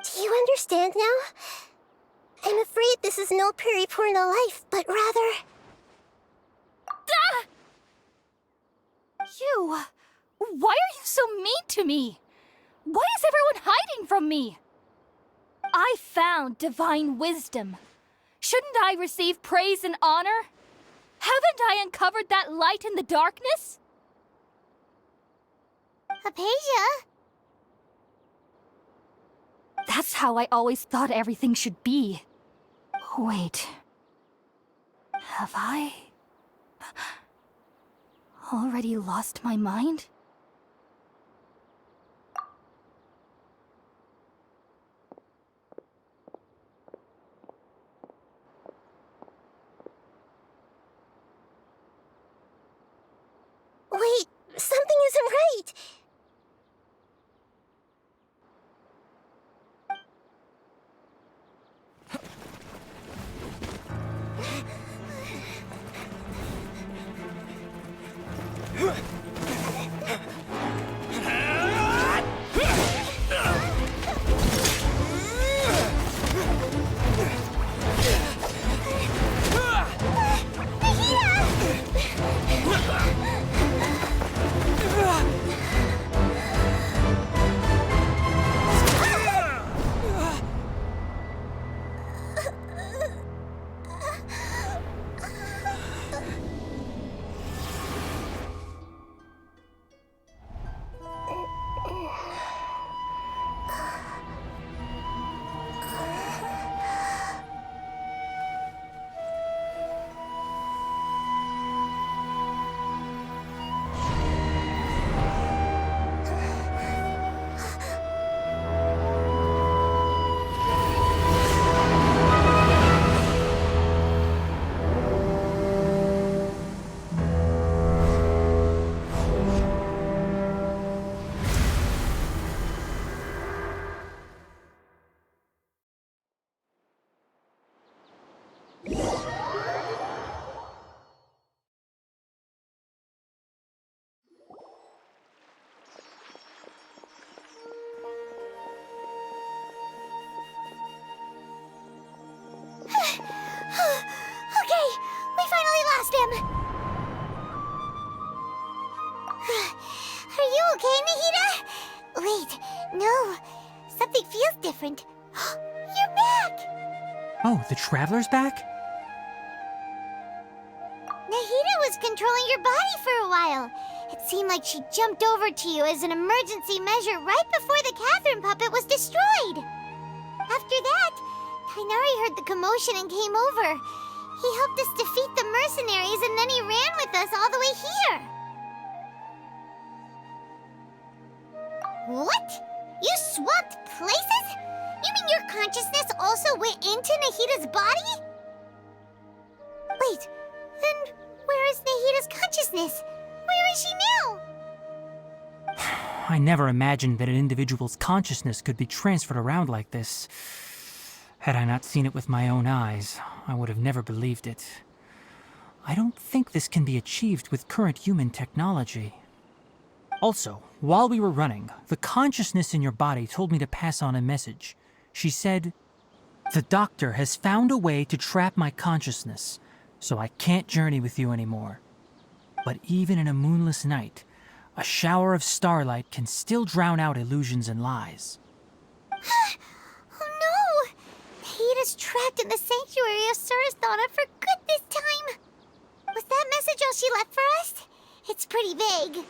Do you understand now? I'm afraid this is no Purana life, but rather... Ah! You... Why are you so mean to me? Why is everyone hiding from me? I found divine wisdom. Shouldn't I receive praise and honor? Haven't I uncovered that light in the darkness? Hypatia? That's how I always thought everything should be. Wait. Have I... already lost my mind? Wait, something isn't right! No, something feels different. You're back! Oh, the Traveler's back? Nahida was controlling your body for a while. It seemed like she jumped over to you as an emergency measure right before the Catherine puppet was destroyed. After that, Tainari heard the commotion and came over. He helped us defeat the mercenaries and then he ran with us all the way here. What? You swapped places? You mean your consciousness also went into Nahida's body? Wait, then where is Nahida's consciousness? Where is she now? I never imagined that an individual's consciousness could be transferred around like this. Had I not seen it with my own eyes, I would have never believed it. I don't think this can be achieved with current human technology. Also, while we were running, the consciousness in your body told me to pass on a message. She said, "The doctor has found a way to trap my consciousness, so I can't journey with you anymore. But even in a moonless night, a shower of starlight can still drown out illusions and lies." Oh no! Nahida's trapped in the sanctuary of Surasthana for good this time. Was that message all she left for us? It's pretty vague.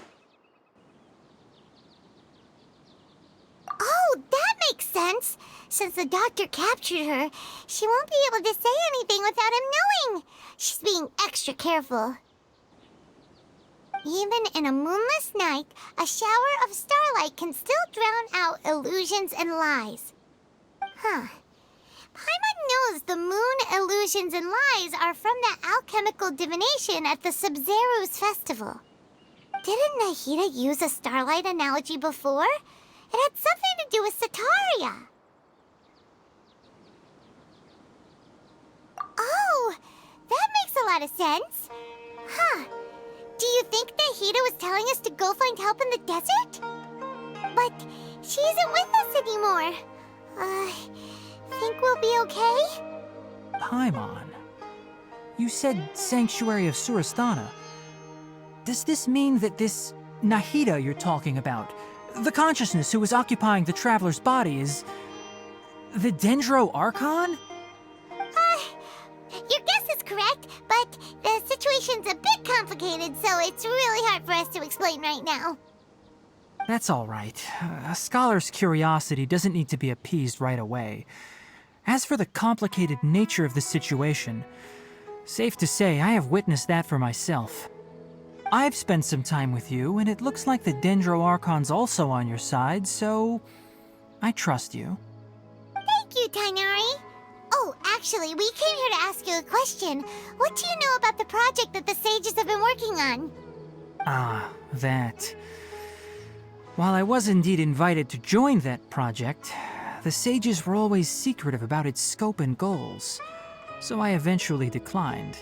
Oh, that makes sense. Since the doctor captured her, she won't be able to say anything without him knowing. She's being extra careful. Even in a moonless night, a shower of starlight can still drown out illusions and lies. Huh. Paimon knows the moon illusions and lies are from the alchemical divination at the Sub-Zeru's festival. Didn't Nahida use a starlight analogy before? It had something to do with Sataria. Oh, that makes a lot of sense. Huh. Do you think Nahida was telling us to go find help in the desert? But she isn't with us anymore. Think we'll be okay? Paimon, you said Sanctuary of Surasthana. Does this mean that this Nahida you're talking about, the consciousness who was occupying the Traveler's body, is the Dendro Archon? Your guess is correct, but the situation's a bit complicated, so it's really hard for us to explain right now. That's all right. A scholar's curiosity doesn't need to be appeased right away. As for the complicated nature of the situation, safe to say I have witnessed that for myself. I've spent some time with you, and it looks like the Dendro Archon's also on your side, so I trust you. Thank you, Tainari. Oh, actually, we came here to ask you a question. What do you know about the project that the sages have been working on? Ah, that. While I was indeed invited to join that project, the sages were always secretive about its scope and goals, so I eventually declined.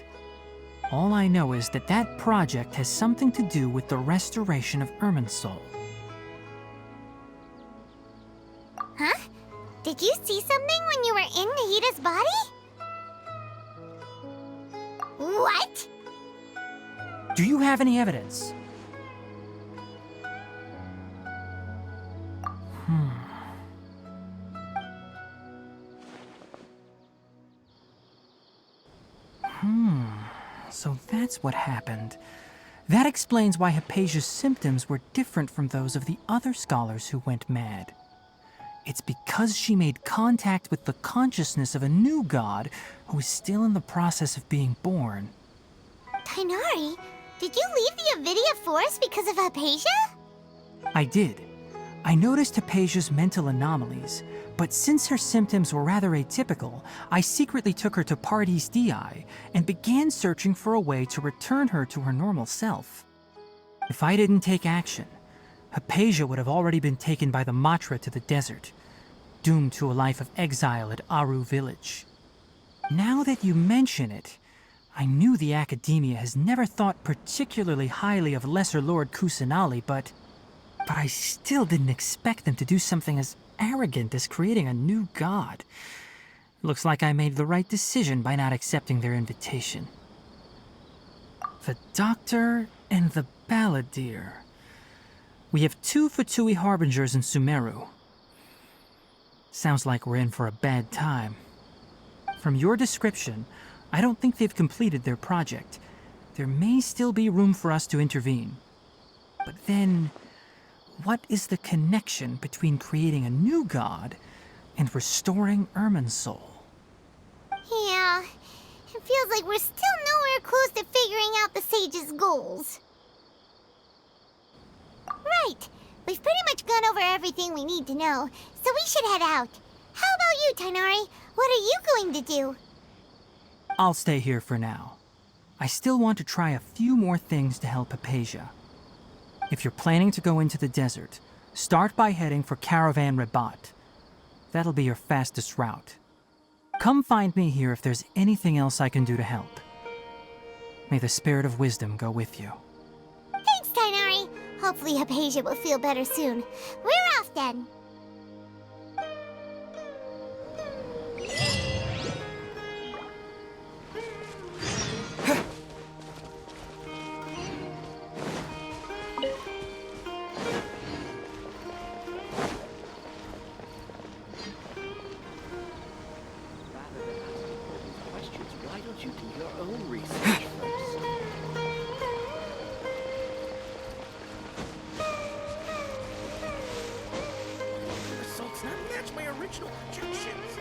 All I know is that that project has something to do with the restoration of Irminsul. Huh? Did you see something when you were in Nahida's body? What? Do you have any evidence? So that's what happened. That explains why Hypatia's symptoms were different from those of the other scholars who went mad. It's because she made contact with the consciousness of a new god who is still in the process of being born. Tainari, did you leave the Avidia Forest because of Hypatia? I did. I noticed Hypatia's mental anomalies, but since her symptoms were rather atypical, I secretly took her to Pardes Dii and began searching for a way to return her to her normal self. If I didn't take action, Hypatia would have already been taken by the Matra to the desert, doomed to a life of exile at Aru village. Now that you mention it, I knew the Akademiya has never thought particularly highly of Lesser Lord Kusanali, but I still didn't expect them to do something as arrogant as creating a new god. Looks like I made the right decision by not accepting their invitation. The Doctor and the Balladeer. We have 2 Fatui Harbingers in Sumeru, Sounds like we're in for a bad time. From your description, I don't think they've completed their project. There may still be room for us to intervene. But then, what is the connection between creating a new god and restoring Irminsul? Yeah, it feels like we're still nowhere close to figuring out the sage's goals. Right. We've pretty much gone over everything we need to know, so we should head out. How about you, Tighnari? What are you going to do? I'll stay here for now. I still want to try a few more things to help Hypatia. If you're planning to go into the desert, start by heading for Caravan Rabat. That'll be your fastest route. Come find me here if there's anything else I can do to help. May the spirit of wisdom go with you. Thanks, Tighnari. Hopefully Hypatia will feel better soon. We're off then. Why don't you do your own research first? The results not match my original projections.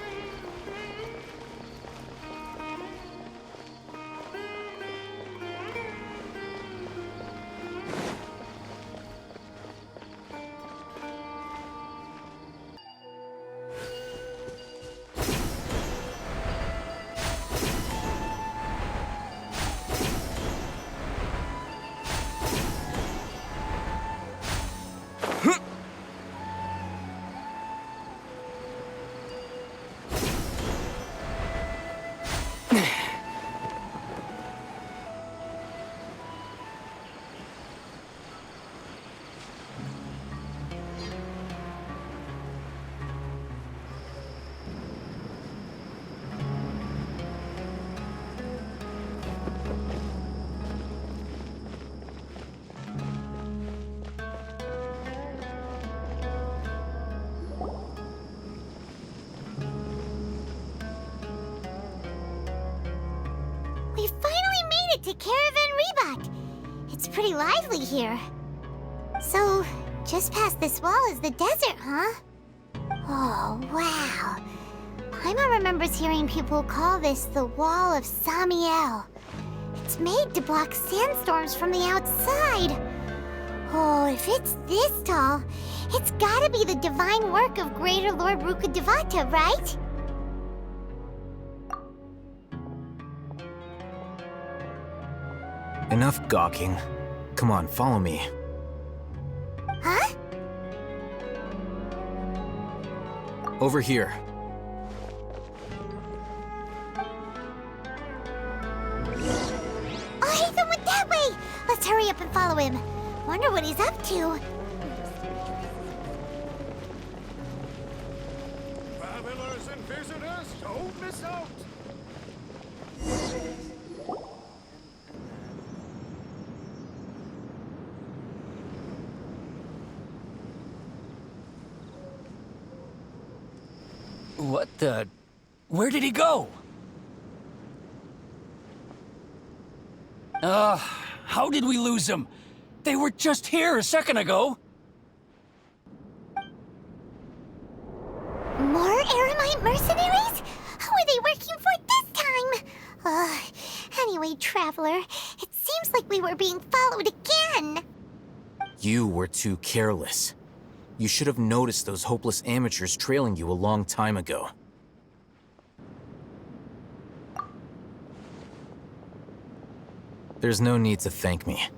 We finally made it to Caravan Rabat. It's pretty lively here. So, just past this wall is the desert, huh? Oh, wow. Paimon remembers hearing people call this the Wall of Samiel. It's made to block sandstorms from the outside. Oh, if it's this tall, it's gotta be the divine work of Greater Lord Rukkhadevata, right? Enough gawking. Come on, follow me. Huh? Over here. Oh, Haytham went that way! Let's hurry up and follow him. Wonder what he's up to. Travelers and visitors, don't miss out! What the... Where did he go? How did we lose him? They were just here a second ago. More Eremite mercenaries? Who are they working for this time? Anyway, Traveler, it seems like we were being followed again. You were too careless. You should have noticed those hopeless amateurs trailing you a long time ago. There's no need to thank me.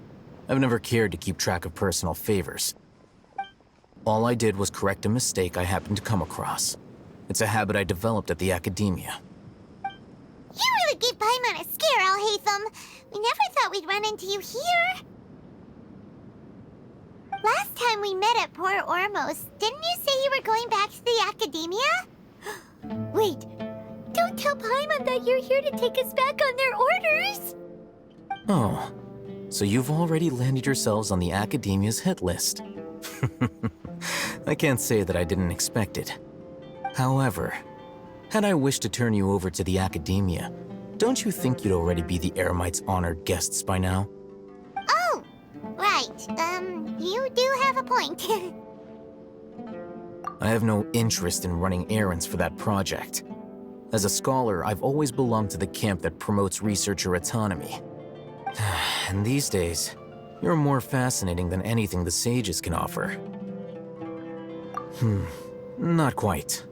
I've never cared to keep track of personal favors. All I did was correct a mistake I happened to come across. It's a habit I developed at the Akademiya. You really gave Paimon a scare, Al-Haytham. We never thought we'd run into you here. Last time we met at Port Ormos, didn't you say you were going back to the Akademiya? Wait, don't tell Paimon that you're here to take us back on their orders! Oh, so you've already landed yourselves on the Akademiya's hit list. I can't say that I didn't expect it. However, had I wished to turn you over to the Akademiya, don't you think you'd already be the Eremites' honored guests by now? Oh, right. You do have a point. I have no interest in running errands for that project. As a scholar, I've always belonged to the camp that promotes researcher autonomy. And these days, you're more fascinating than anything the sages can offer. Not quite.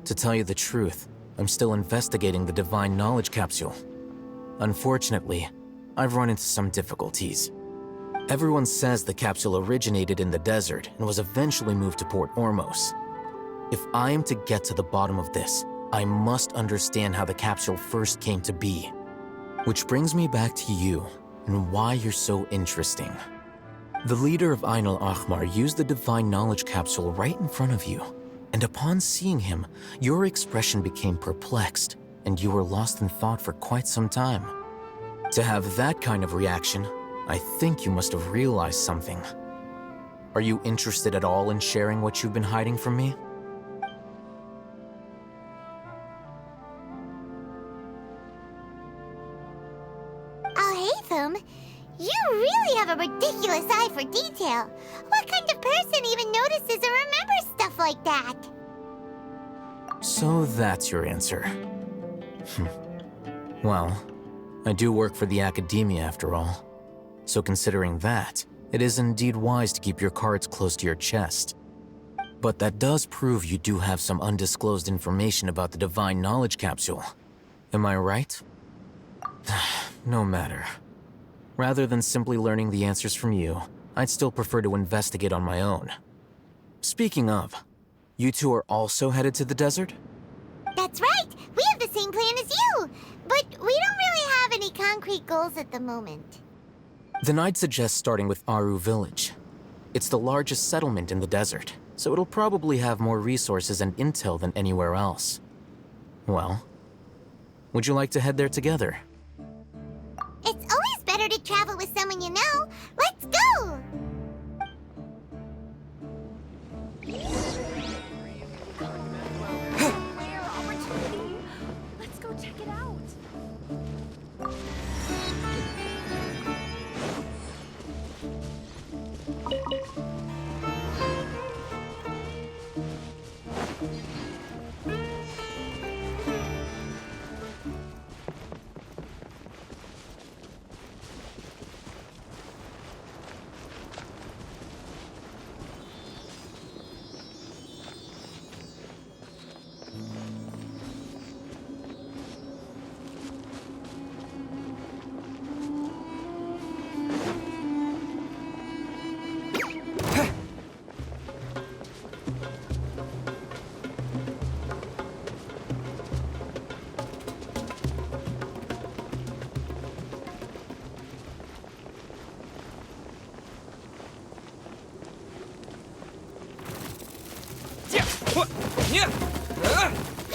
To tell you the truth, I'm still investigating the Divine Knowledge Capsule. Unfortunately, I've run into some difficulties. Everyone says the capsule originated in the desert and was eventually moved to Port Ormos. If I am to get to the bottom of this, I must understand how the capsule first came to be. Which brings me back to you and why you're so interesting. The leader of Ain al-Ahmar used the Divine Knowledge Capsule right in front of you, and upon seeing him, your expression became perplexed, and you were lost in thought for quite some time. To have that kind of reaction, I think you must have realized something. Are you interested at all in sharing what you've been hiding from me? Alhaitham, you really have a ridiculous eye for detail. What kind of person even notices or remembers stuff like that? So that's your answer. Well, I do work for the Akademiya after all. So considering that, it is indeed wise to keep your cards close to your chest. But that does prove you do have some undisclosed information about the Divine Knowledge Capsule. Am I right? No matter. Rather than simply learning the answers from you, I'd still prefer to investigate on my own. Speaking of, you two are also headed to the desert? That's right! We have the same plan as you! But we don't really have any concrete goals at the moment. Then I'd suggest starting with Aru Village. It's the largest settlement in the desert, so it'll probably have more resources and intel than anywhere else. Well, would you like to head there together? It's always better to travel with someone you know. Let's go! Let's go check it out.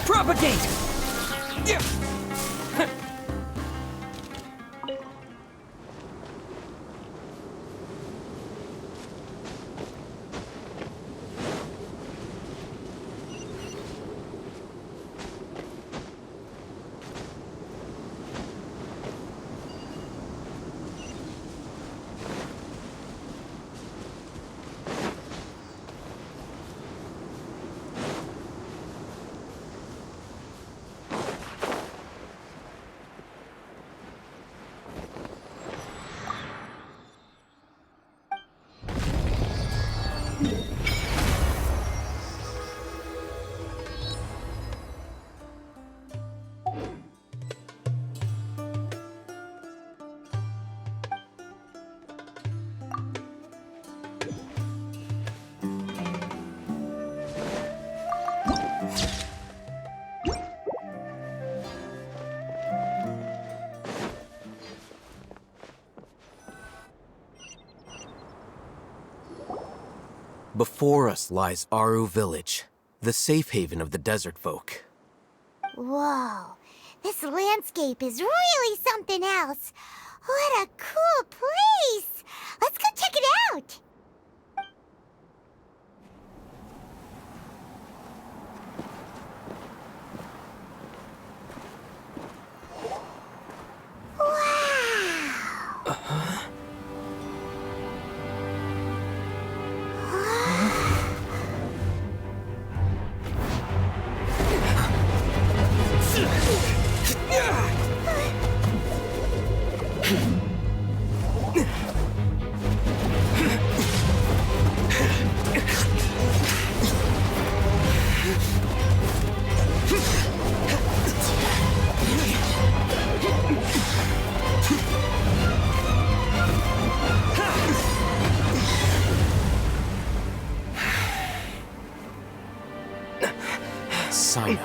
Propagate! Before us lies Aru Village, the safe haven of the desert folk. Whoa, this landscape is really something else. What a cool place! Let's go check it out! Sino.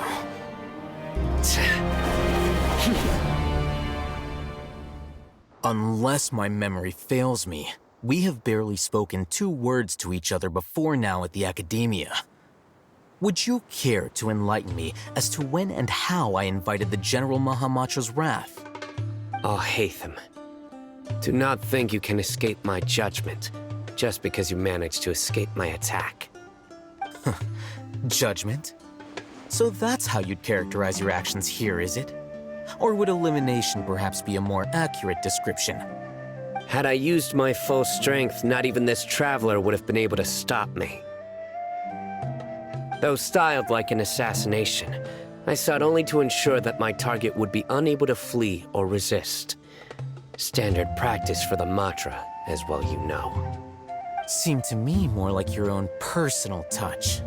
Unless my memory fails me, we have barely spoken 2 words to each other before now at the Akademiya. Would you care to enlighten me as to when and how I invited the General Mahamatra's wrath? Al-Haytham, do not think you can escape my judgment just because you managed to escape my attack. Judgment? So that's how you'd characterize your actions here, is it? Or would elimination perhaps be a more accurate description? Had I used my full strength, not even this traveler would have been able to stop me. Though styled like an assassination, I sought only to ensure that my target would be unable to flee or resist. Standard practice for the Matra, as well you know. Seemed to me more like your own personal touch. Who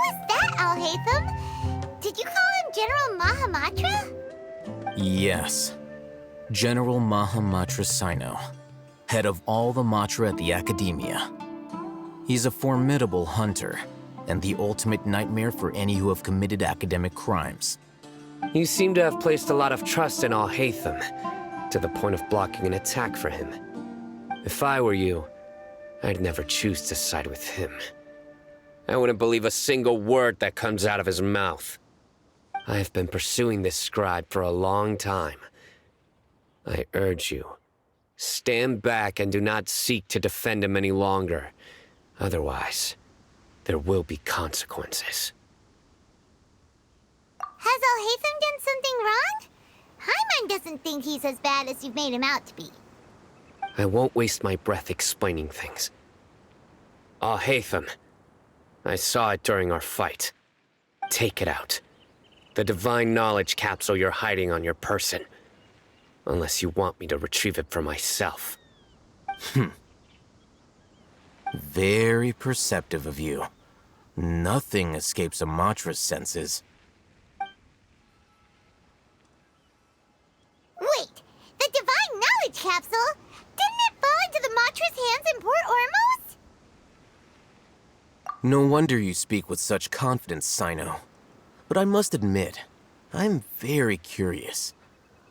is that, Al-Haytham? Did you call him General Mahamatra? Yes. General Mahamatra Sino, head of all the Matra at the Akademiya. He's a formidable hunter, and the ultimate nightmare for any who have committed academic crimes. You seem to have placed a lot of trust in Al-Haytham, to the point of blocking an attack for him. If I were you, I'd never choose to side with him. I wouldn't believe a single word that comes out of his mouth. I have been pursuing this scribe for a long time. I urge you, stand back and do not seek to defend him any longer. Otherwise, there will be consequences. Has Al-Haytham done something wrong? Hyman doesn't think he's as bad as you've made him out to be. I won't waste my breath explaining things. Al-Haytham, I saw it during our fight. Take it out. The divine knowledge capsule you're hiding on your person. Unless you want me to retrieve it for myself. Very perceptive of you. Nothing escapes a Matra's senses. Wait, the divine knowledge capsule? Didn't it fall into the Matra's hands in Port Ormos? No wonder you speak with such confidence, Sino. But I must admit, I'm very curious.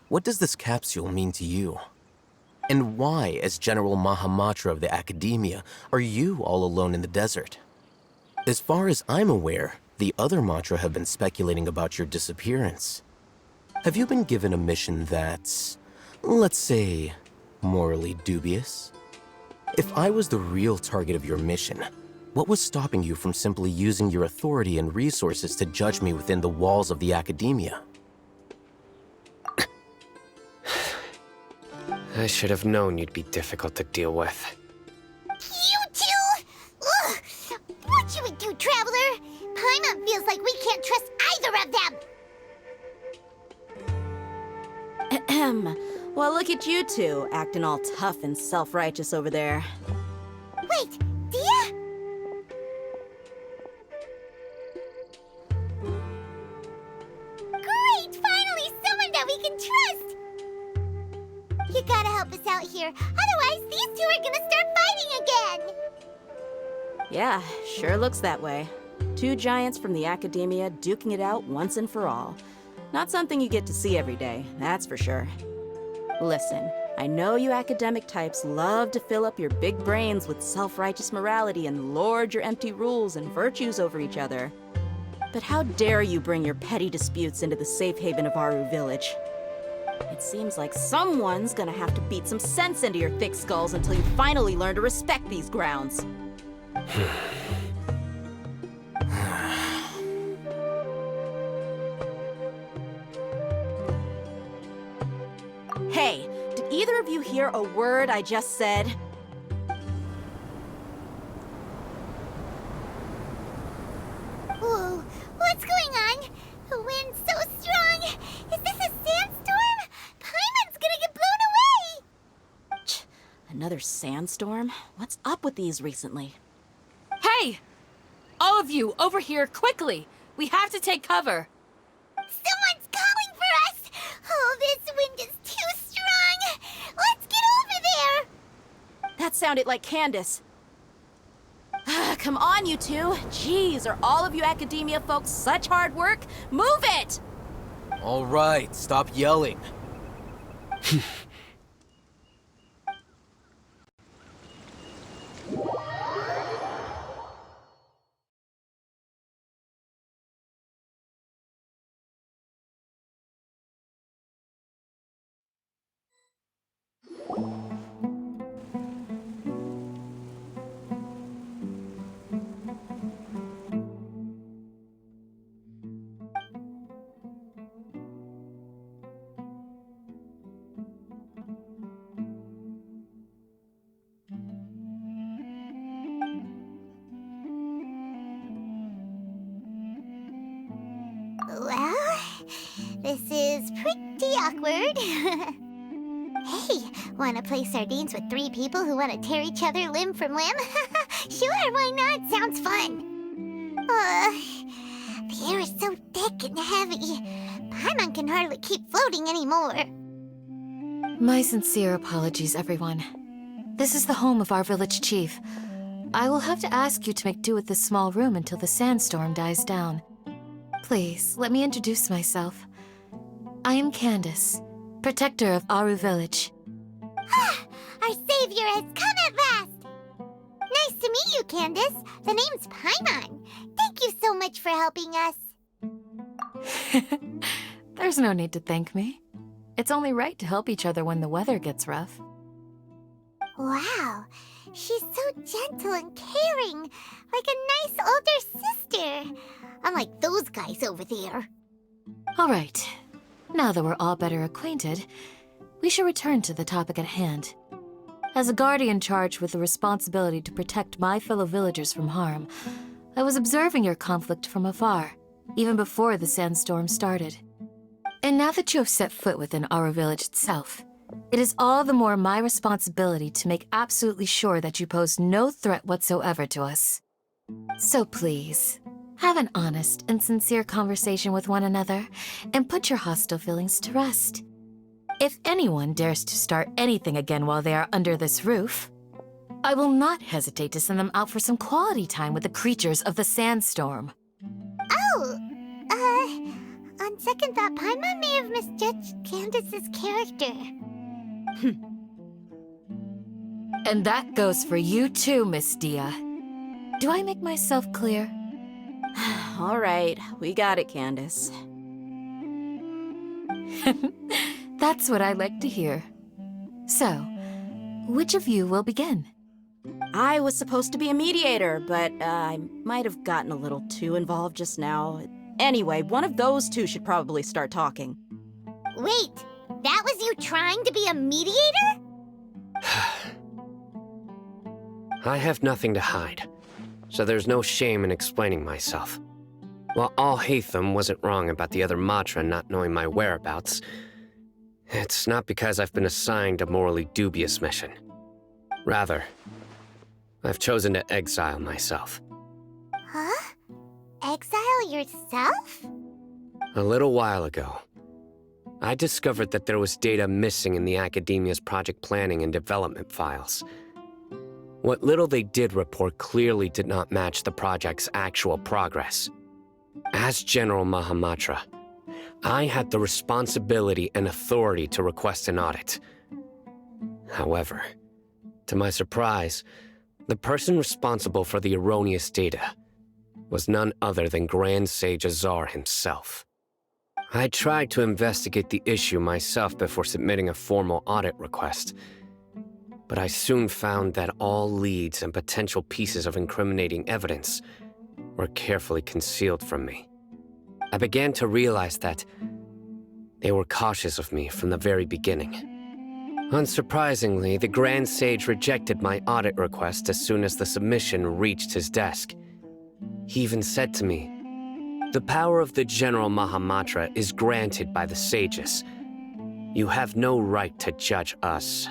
What does this capsule mean to you? And why, as General Mahamatra of the Akademiya, are you all alone in the desert? As far as I'm aware, the other Matra have been speculating about your disappearance. Have you been given a mission that's, let's say, morally dubious? If I was the real target of your mission, what was stopping you from simply using your authority and resources to judge me within the walls of the Akademiya? I should have known you'd be difficult to deal with. You two? Ugh! What you would do, Traveler? Paimon feels like we can't trust either of them! Ahem. Well, look at you two, acting all tough and self-righteous over there. Wait, Dia? Great! Finally, someone that we can trust! You gotta help us out here, otherwise these two are gonna start fighting again! Yeah, sure looks that way. 2 giants from the Akademiya duking it out once and for all. Not something you get to see every day, that's for sure. Listen, I know you academic types love to fill up your big brains with self-righteous morality and lord your empty rules and virtues over each other. But how dare you bring your petty disputes into the safe haven of Aru Village? It seems like someone's gonna have to beat some sense into your thick skulls until you finally learn to respect these grounds. Hey, did either of you hear a word I just said? Whoa, what's going on? The wind's so strong. Is this a sandstorm? Paimon's gonna get blown away! Another sandstorm? What's up with these recently? Hey! All of you, over here, quickly! We have to take cover! Someone's calling for us! Oh, this wind is too strong! Let's get over there! That sounded like Candace. Come on, you two. Jeez, are all of you Akademiya folks such hard work? Move it! All right, stop yelling. Well, this is pretty awkward. Hey, wanna play sardines with 3 people who wanna tear each other limb from limb? Sure, why not? Sounds fun. The air is so thick and heavy. Paimon can hardly keep floating anymore. My sincere apologies, everyone. This is the home of our village chief. I will have to ask you to make do with this small room until the sandstorm dies down. Please, let me introduce myself. I am Candace, protector of Aru Village. Our savior has come at last! Nice to meet you, Candace. The name's Paimon. Thank you so much for helping us. There's no need to thank me. It's only right to help each other when the weather gets rough. Wow, she's so gentle and caring, like a nice older sister. Unlike those guys over there. All right. Now that we're all better acquainted, we should return to the topic at hand. As a guardian charged with the responsibility to protect my fellow villagers from harm, I was observing your conflict from afar, even before the sandstorm started. And now that you have set foot within our village itself, it is all the more my responsibility to make absolutely sure that you pose no threat whatsoever to us. So please, have an honest and sincere conversation with one another, and put your hostile feelings to rest. If anyone dares to start anything again while they are under this roof, I will not hesitate to send them out for some quality time with the creatures of the sandstorm. Oh, on second thought, Paimon may have misjudged Candace's character. And that goes for you too, Miss Dia. Do I make myself clear? All right, we got it, Candace. That's what I like to hear. So, which of you will begin? I was supposed to be a mediator, but I might have gotten a little too involved just now. Anyway, one of those two should probably start talking. Wait, that was you trying to be a mediator? I have nothing to hide, so there's no shame in explaining myself. While Al-Haytham wasn't wrong about the other Matra not knowing my whereabouts, it's not because I've been assigned a morally dubious mission. Rather, I've chosen to exile myself. Huh? Exile yourself? A little while ago, I discovered that there was data missing in the Akademiya's project planning and development files. What little they did report clearly did not match the project's actual progress. As General Mahamatra, I had the responsibility and authority to request an audit. However, to my surprise, the person responsible for the erroneous data was none other than Grand Sage Azar himself. I tried to investigate the issue myself before submitting a formal audit request, but I soon found that all leads and potential pieces of incriminating evidence were carefully concealed from me. I began to realize that they were cautious of me from the very beginning. Unsurprisingly, the Grand Sage rejected my audit request as soon as the submission reached his desk. He even said to me, "The power of the General Mahamatra is granted by the sages. You have no right to judge us."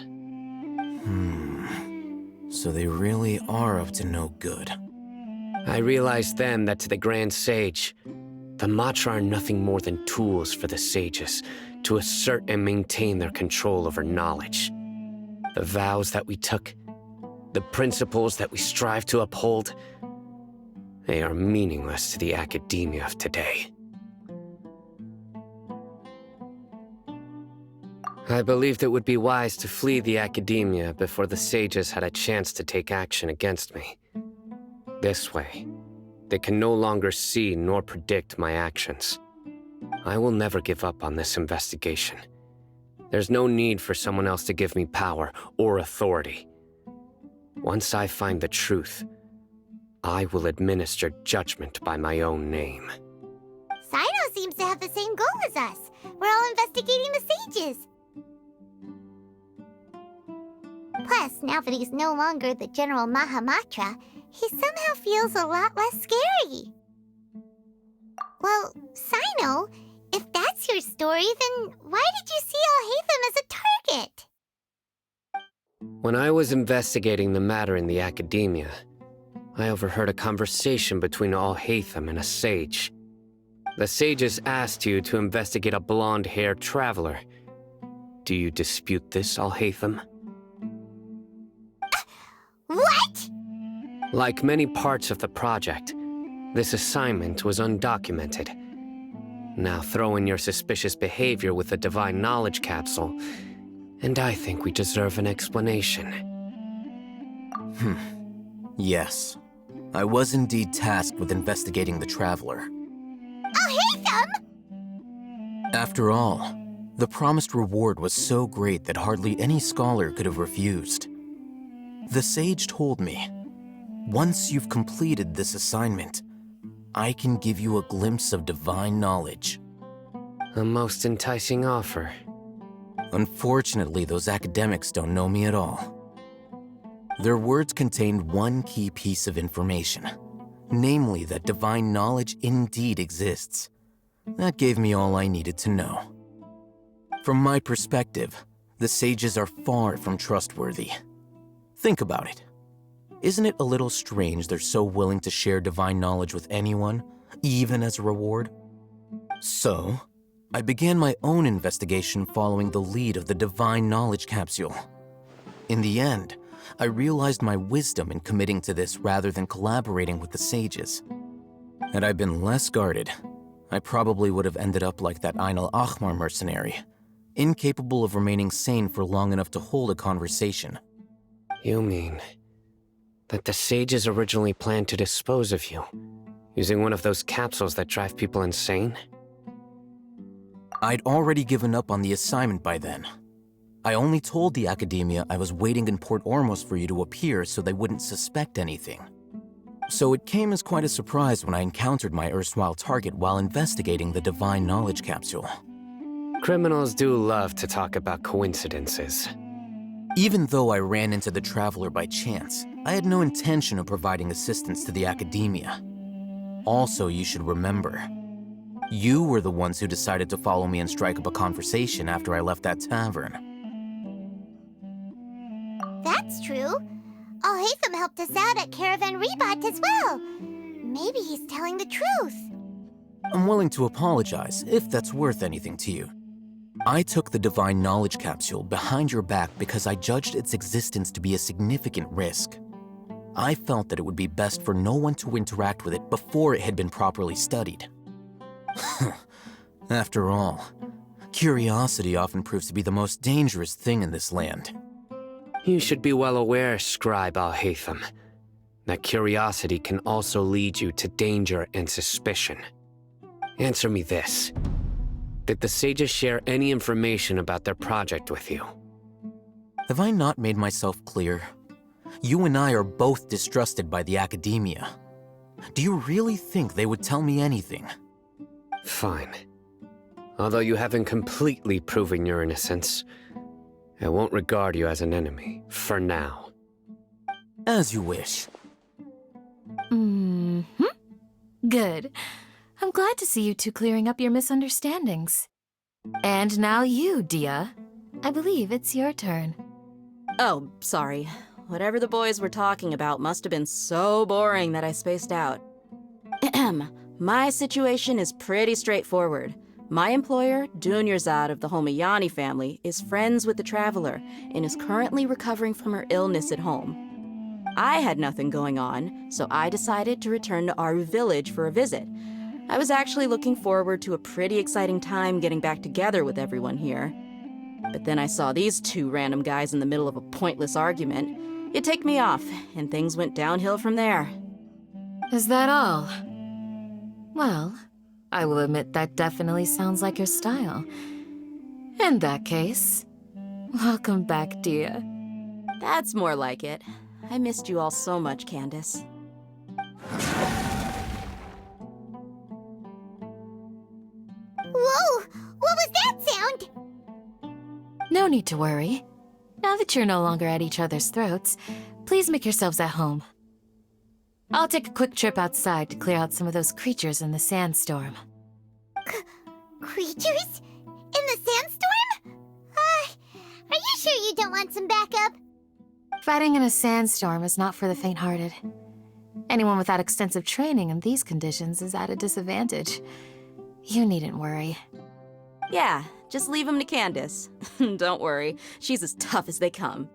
So they really are up to no good. I realized then that to the Grand Sage, the Matra are nothing more than tools for the sages to assert and maintain their control over knowledge. The vows that we took, the principles that we strive to uphold, they are meaningless to the Akademiya of today. I believed it would be wise to flee the Akademiya before the sages had a chance to take action against me. This way, they can no longer see nor predict my actions. I will never give up on this investigation. There's no need for someone else to give me power or authority. Once I find the truth, I will administer judgment by my own name. Sino seems to have the same goal as us. We're all investigating the sages. Plus, now that he's no longer the General Mahamatra, he somehow feels a lot less scary. Well, Sino, if that's your story, then why did you see Alhaitham as a target? When I was investigating the matter in the Akademiya, I overheard a conversation between Alhaitham and a sage. The sages asked you to investigate a blonde-haired traveler. Do you dispute this, Alhaitham? What? Like many parts of the project, this assignment was undocumented. Now throw in your suspicious behavior with the Divine Knowledge Capsule, and I think we deserve an explanation. Yes. I was indeed tasked with investigating the Traveler. Alhaitham! After all, the promised reward was so great that hardly any scholar could have refused. The sage told me, once you've completed this assignment, I can give you a glimpse of divine knowledge. A most enticing offer. Unfortunately, those academics don't know me at all. Their words contained one key piece of information, namely that divine knowledge indeed exists. That gave me all I needed to know. From my perspective, the sages are far from trustworthy. Think about it. Isn't it a little strange they're so willing to share divine knowledge with anyone, even as a reward? So, I began my own investigation following the lead of the Divine Knowledge Capsule. In the end, I realized my wisdom in committing to this rather than collaborating with the sages. Had I been less guarded, I probably would have ended up like that Ain al-Ahmar mercenary, incapable of remaining sane for long enough to hold a conversation. You mean that the sages originally planned to dispose of you, using one of those capsules that drive people insane? I'd already given up on the assignment by then. I only told the Akademiya I was waiting in Port Ormos for you to appear so they wouldn't suspect anything. So it came as quite a surprise when I encountered my erstwhile target while investigating the Divine Knowledge Capsule. Criminals do love to talk about coincidences. Even though I ran into the Traveler by chance, I had no intention of providing assistance to the Akademiya. Also, you should remember, you were the ones who decided to follow me and strike up a conversation after I left that tavern. That's true. Alhaitham helped us out at Caravan Rebat as well. Maybe he's telling the truth. I'm willing to apologize, if that's worth anything to you. I took the Divine Knowledge Capsule behind your back because I judged its existence to be a significant risk. I felt that it would be best for no one to interact with it before it had been properly studied. After all, curiosity often proves to be the most dangerous thing in this land. You should be well aware, Scribe Alhaitham, that curiosity can also lead you to danger and suspicion. Answer me this. Did the sages share any information about their project with you? Have I not made myself clear? You and I are both distrusted by the Akademiya. Do you really think they would tell me anything? Fine. Although you haven't completely proven your innocence, I won't regard you as an enemy, for now. As you wish. Mm-hmm. Good. I'm glad to see you two clearing up your misunderstandings. And now you, Dia. I believe it's your turn. Oh, sorry. Whatever the boys were talking about must have been so boring that I spaced out. My situation is pretty straightforward. My employer, Dunyarzad of the Homayani family, is friends with the Traveler and is currently recovering from her illness at home. I had nothing going on, so I decided to return to Aru Village for a visit. I was actually looking forward to a pretty exciting time getting back together with everyone here. But then I saw these two random guys in the middle of a pointless argument. It ticked me off, and things went downhill from there. Is that all? Well, I will admit that definitely sounds like your style. In that case, welcome back, Dia. That's more like it. I missed you all so much, Candace. Whoa! What was that sound? No need to worry. Now that you're no longer at each other's throats, please make yourselves at home. I'll take a quick trip outside to clear out some of those creatures in the sandstorm. Creatures? In the sandstorm? Are you sure you don't want some backup? Fighting in a sandstorm is not for the faint-hearted. Anyone without extensive training in these conditions is at a disadvantage. You needn't worry. Yeah, just leave him to Candace. Don't worry, she's as tough as they come.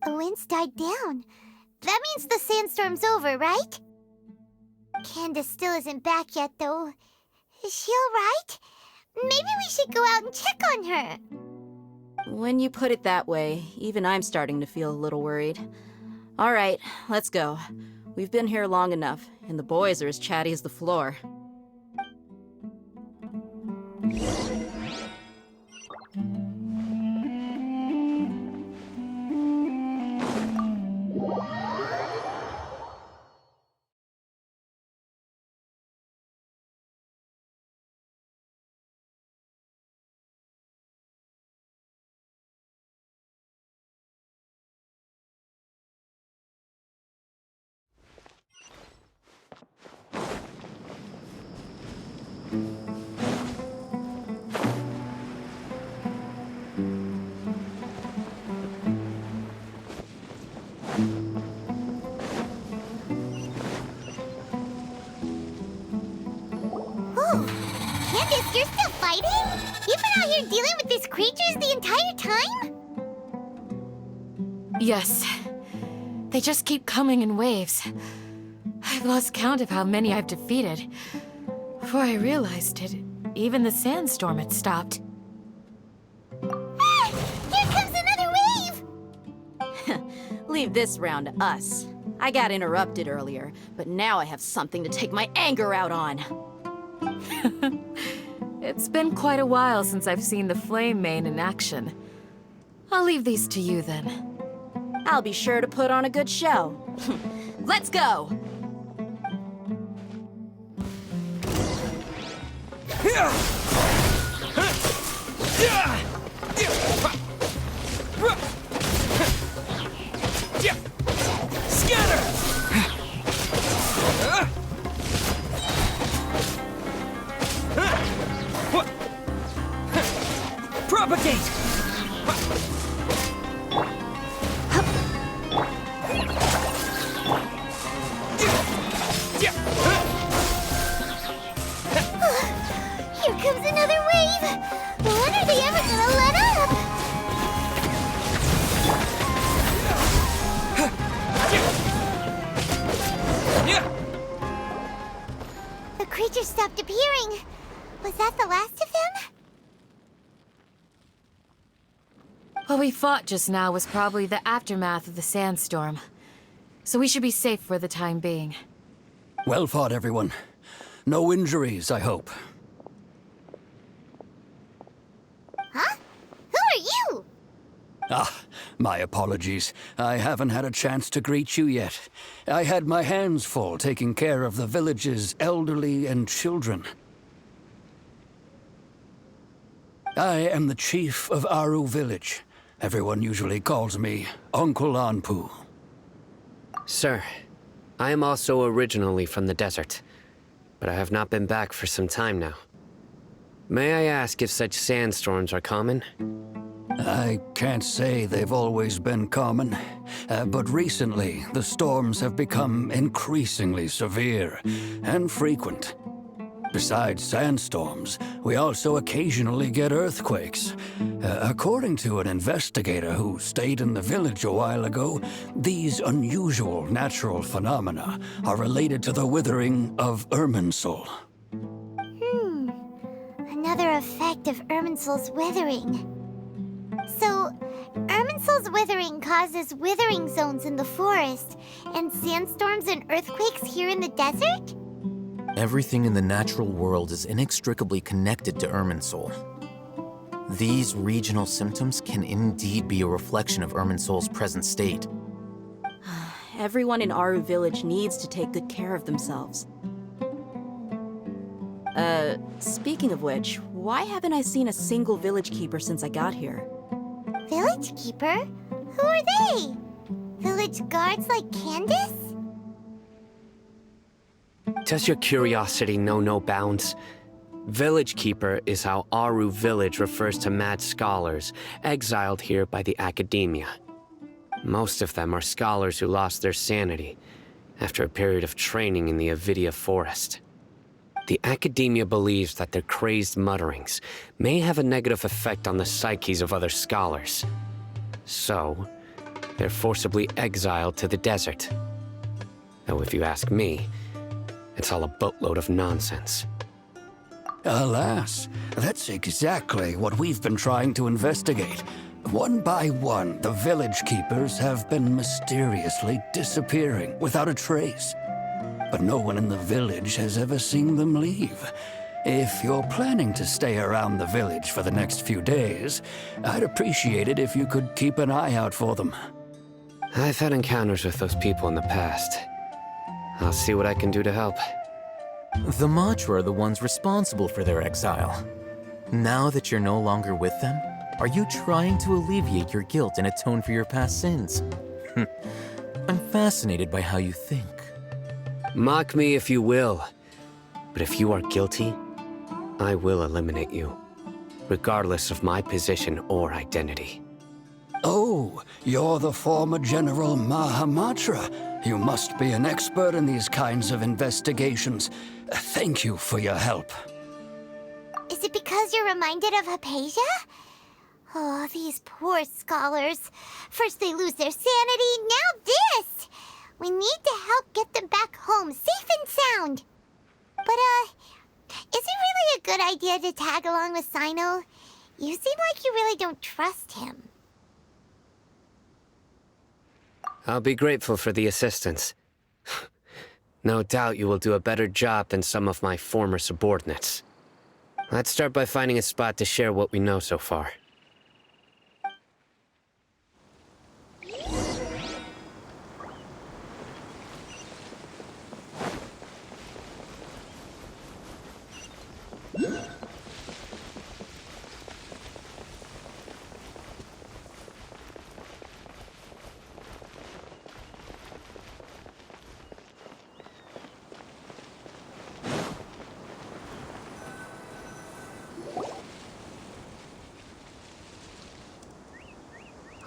The wind's died down. That means the sandstorm's over, right? Candace still isn't back yet, though. Is she alright? Maybe we should go out and check on her. When you put it that way, even I'm starting to feel a little worried. All right, let's go. We've been here long enough, and the boys are as chatty as the floor. Candace, you're still fighting? You've been out here dealing with these creatures the entire time? Yes. They just keep coming in waves. I've lost count of how many I've defeated. Before I realized it, even the sandstorm had stopped. Ah! Here comes another wave! Leave this round to us. I got interrupted earlier, but now I have something to take my anger out on. It's been quite a while since I've seen the Flame Mane in action. I'll leave these to you then. I'll be sure to put on a good show. Let's go! Scatter! Propagate! Here comes another wave! When are they ever gonna let up? The creature stopped appearing. Was that the last of them? What we fought just now was probably the aftermath of the sandstorm. So we should be safe for the time being. Well fought, everyone. No injuries, I hope. Huh? Who are you? Ah, My apologies. I haven't had a chance to greet you yet. I had my hands full taking care of the village's elderly and children. I am the chief of Aru Village. Everyone usually calls me Uncle Anpu. Sir, I am also originally from the desert, but I have not been back for some time now. May I ask if such sandstorms are common? I can't say they've always been common, but recently the storms have become increasingly severe and frequent. Besides sandstorms, we also occasionally get earthquakes. According to an investigator who stayed in the village a while ago, these unusual natural phenomena are related to the withering of Irminsul. Another effect of Irminsul's withering. So, Irminsul's withering causes withering zones in the forest, and sandstorms and earthquakes here in the desert? Everything in the natural world is inextricably connected to Irminsul. These regional symptoms can indeed be a reflection of Irminsul's present state. Everyone in Aru Village needs to take good care of themselves. Speaking of which, why haven't I seen a single village keeper since I got here? Village keeper? Who are they? Village guards like Candace? Does your curiosity know no bounds? Village Keeper is how Aru Village refers to mad scholars exiled here by the Akademiya. Most of them are scholars who lost their sanity after a period of training in the Avidya forest. The Akademiya believes that their crazed mutterings may have a negative effect on the psyches of other scholars. So, they're forcibly exiled to the desert. Though if you ask me, it's all a boatload of nonsense. Alas, that's exactly what we've been trying to investigate. One by one, the village keepers have been mysteriously disappearing without a trace. But no one in the village has ever seen them leave. If you're planning to stay around the village for the next few days, I'd appreciate it if you could keep an eye out for them. I've had encounters with those people in the past. I'll see what I can do to help. The Matra are the ones responsible for their exile. Now that you're no longer with them, are you trying to alleviate your guilt and atone for your past sins? I'm fascinated by how you think. Mock me if you will, but if you are guilty, I will eliminate you, regardless of my position or identity. Oh, you're the former General Mahamatra. You must be an expert in these kinds of investigations. Thank you for your help. Is it because you're reminded of Hypatia? Oh, these poor scholars. First they lose their sanity, now this! We need to help get them back home, safe and sound. But, is it really a good idea to tag along with Sino? You seem like you really don't trust him. I'll be grateful for the assistance. No doubt you will do a better job than some of my former subordinates. Let's start by finding a spot to share what we know so far.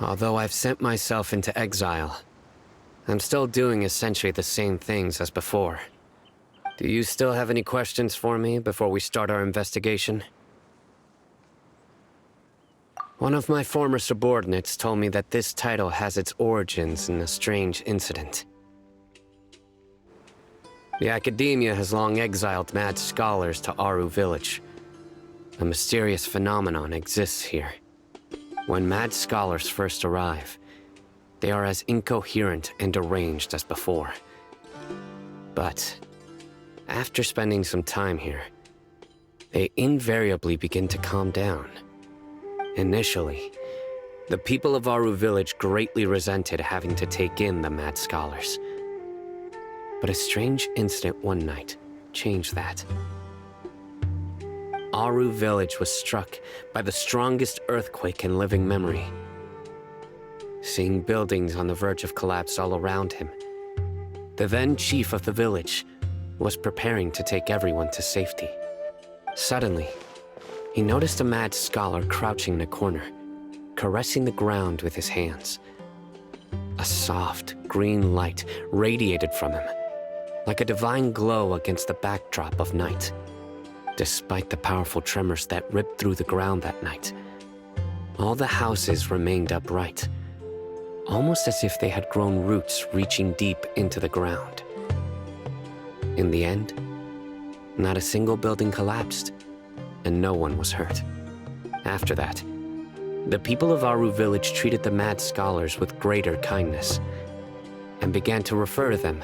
Although I've sent myself into exile, I'm still doing essentially the same things as before. Do you still have any questions for me before we start our investigation? One of my former subordinates told me that this title has its origins in a strange incident. The Akademiya has long exiled mad scholars to Aru Village. A mysterious phenomenon exists here. When mad scholars first arrive, they are as incoherent and deranged as before. But after spending some time here, they invariably begin to calm down. Initially, The people of Aru village greatly resented having to take in the mad scholars. But a strange incident one night changed that. Aru village was struck by the strongest earthquake in living memory. Seeing buildings on the verge of collapse all around him, the then chief of the village was preparing to take everyone to safety. Suddenly, he noticed a mad scholar crouching in a corner, caressing the ground with his hands. A soft, green light radiated from him, like a divine glow against the backdrop of night. Despite the powerful tremors that ripped through the ground that night, all the houses remained upright, almost as if they had grown roots reaching deep into the ground. In the end, not a single building collapsed, and no one was hurt. After that, the people of Aru village treated the mad scholars with greater kindness, and began to refer to them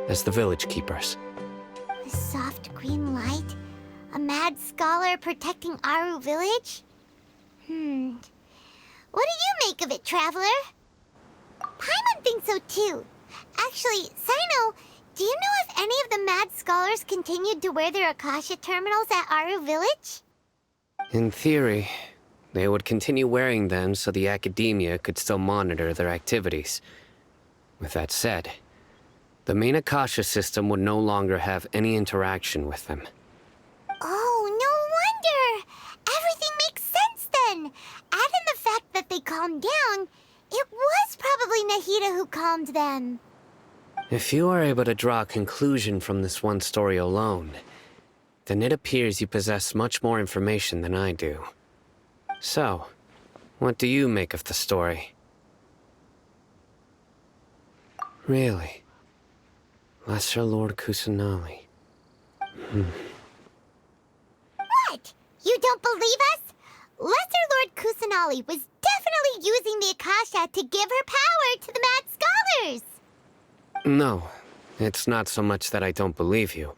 as the village keepers. A soft green light? A mad scholar protecting Aru village? What do you make of it, Traveler? Paimon thinks so too. Actually, Sino, do you know if any of the mad scholars continued to wear their Akasha terminals at Aru village? In theory, they would continue wearing them so the Akademiya could still monitor their activities. With that said, the main Akasha system would no longer have any interaction with them. Oh, no wonder! Everything makes sense then! Add in the fact that they calmed down, it was probably Nahida who calmed them. If you are able to draw a conclusion from this one story alone, then it appears you possess much more information than I do. So, what do you make of the story? Really? Lesser Lord Kusanali. What? You don't believe us? Lesser Lord Kusanali was definitely using the Akasha to give her power to the mad scholars! No, it's not so much that I don't believe you.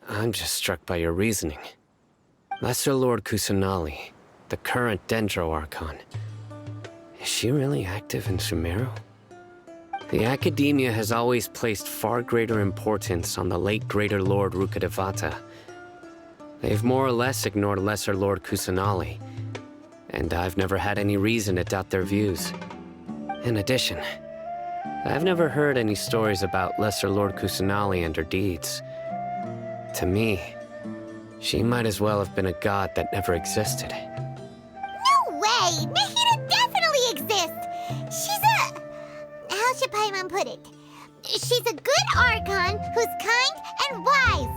I'm just struck by your reasoning. Lesser Lord Kusanali, the current Dendro Archon. Is she really active in Sumeru? The Akademiya has always placed far greater importance on the late Greater Lord Rukkhadevata. They've more or less ignored Lesser Lord Kusanali, and I've never had any reason to doubt their views. In addition, I've never heard any stories about Lesser Lord Kusanali and her deeds. To me, she might as well have been a god that never existed. No way! Nahida definitely exists! She's a... How should Paimon put it? She's a good Archon who's kind and wise,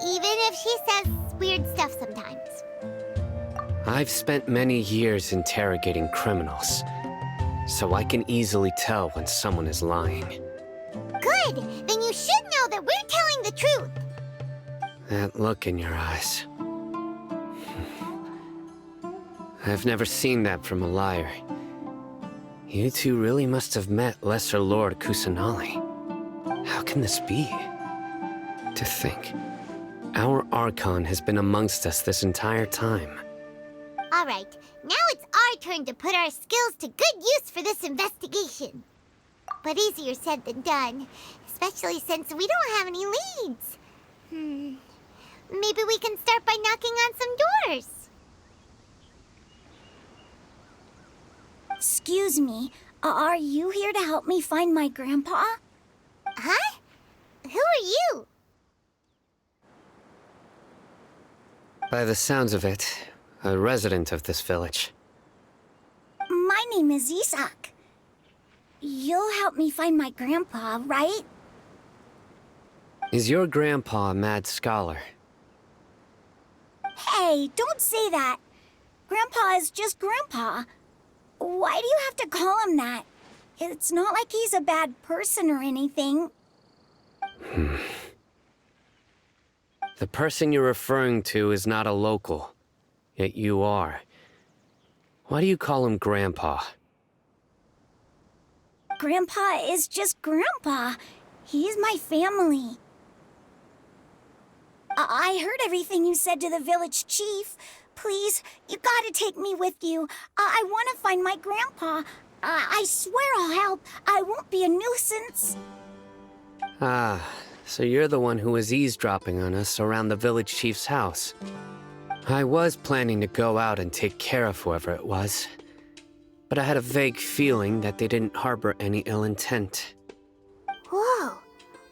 even if she says weird stuff sometimes. I've spent many years interrogating criminals, so I can easily tell when someone is lying. Good! Then you should know that we're telling the truth! That look in your eyes. I've never seen that from a liar. You two really must have met Lesser Lord Kusanali. How can this be? To think, our Archon has been amongst us this entire time. Alright, now it's our turn to put our skills to good use for this investigation. But easier said than done, especially since we don't have any leads. Maybe we can start by knocking on some doors. Excuse me, are you here to help me find my grandpa? Huh? Who are you? By the sounds of it, a resident of this village. My name is Isak. You'll help me find my grandpa, right? Is your grandpa a mad scholar? Hey, don't say that. Grandpa is just Grandpa. Why do you have to call him that? It's not like he's a bad person or anything. The person you're referring to is not a local, yet you are. Why do you call him Grandpa? Grandpa is just Grandpa. He's my family. I heard everything you said to the village chief. Please, you gotta take me with you. I want to find my grandpa. I swear I'll help. I won't be a nuisance. Ah, so you're the one who was eavesdropping on us around the village chief's house. I was planning to go out and take care of whoever it was, but I had a vague feeling that they didn't harbor any ill intent. Whoa.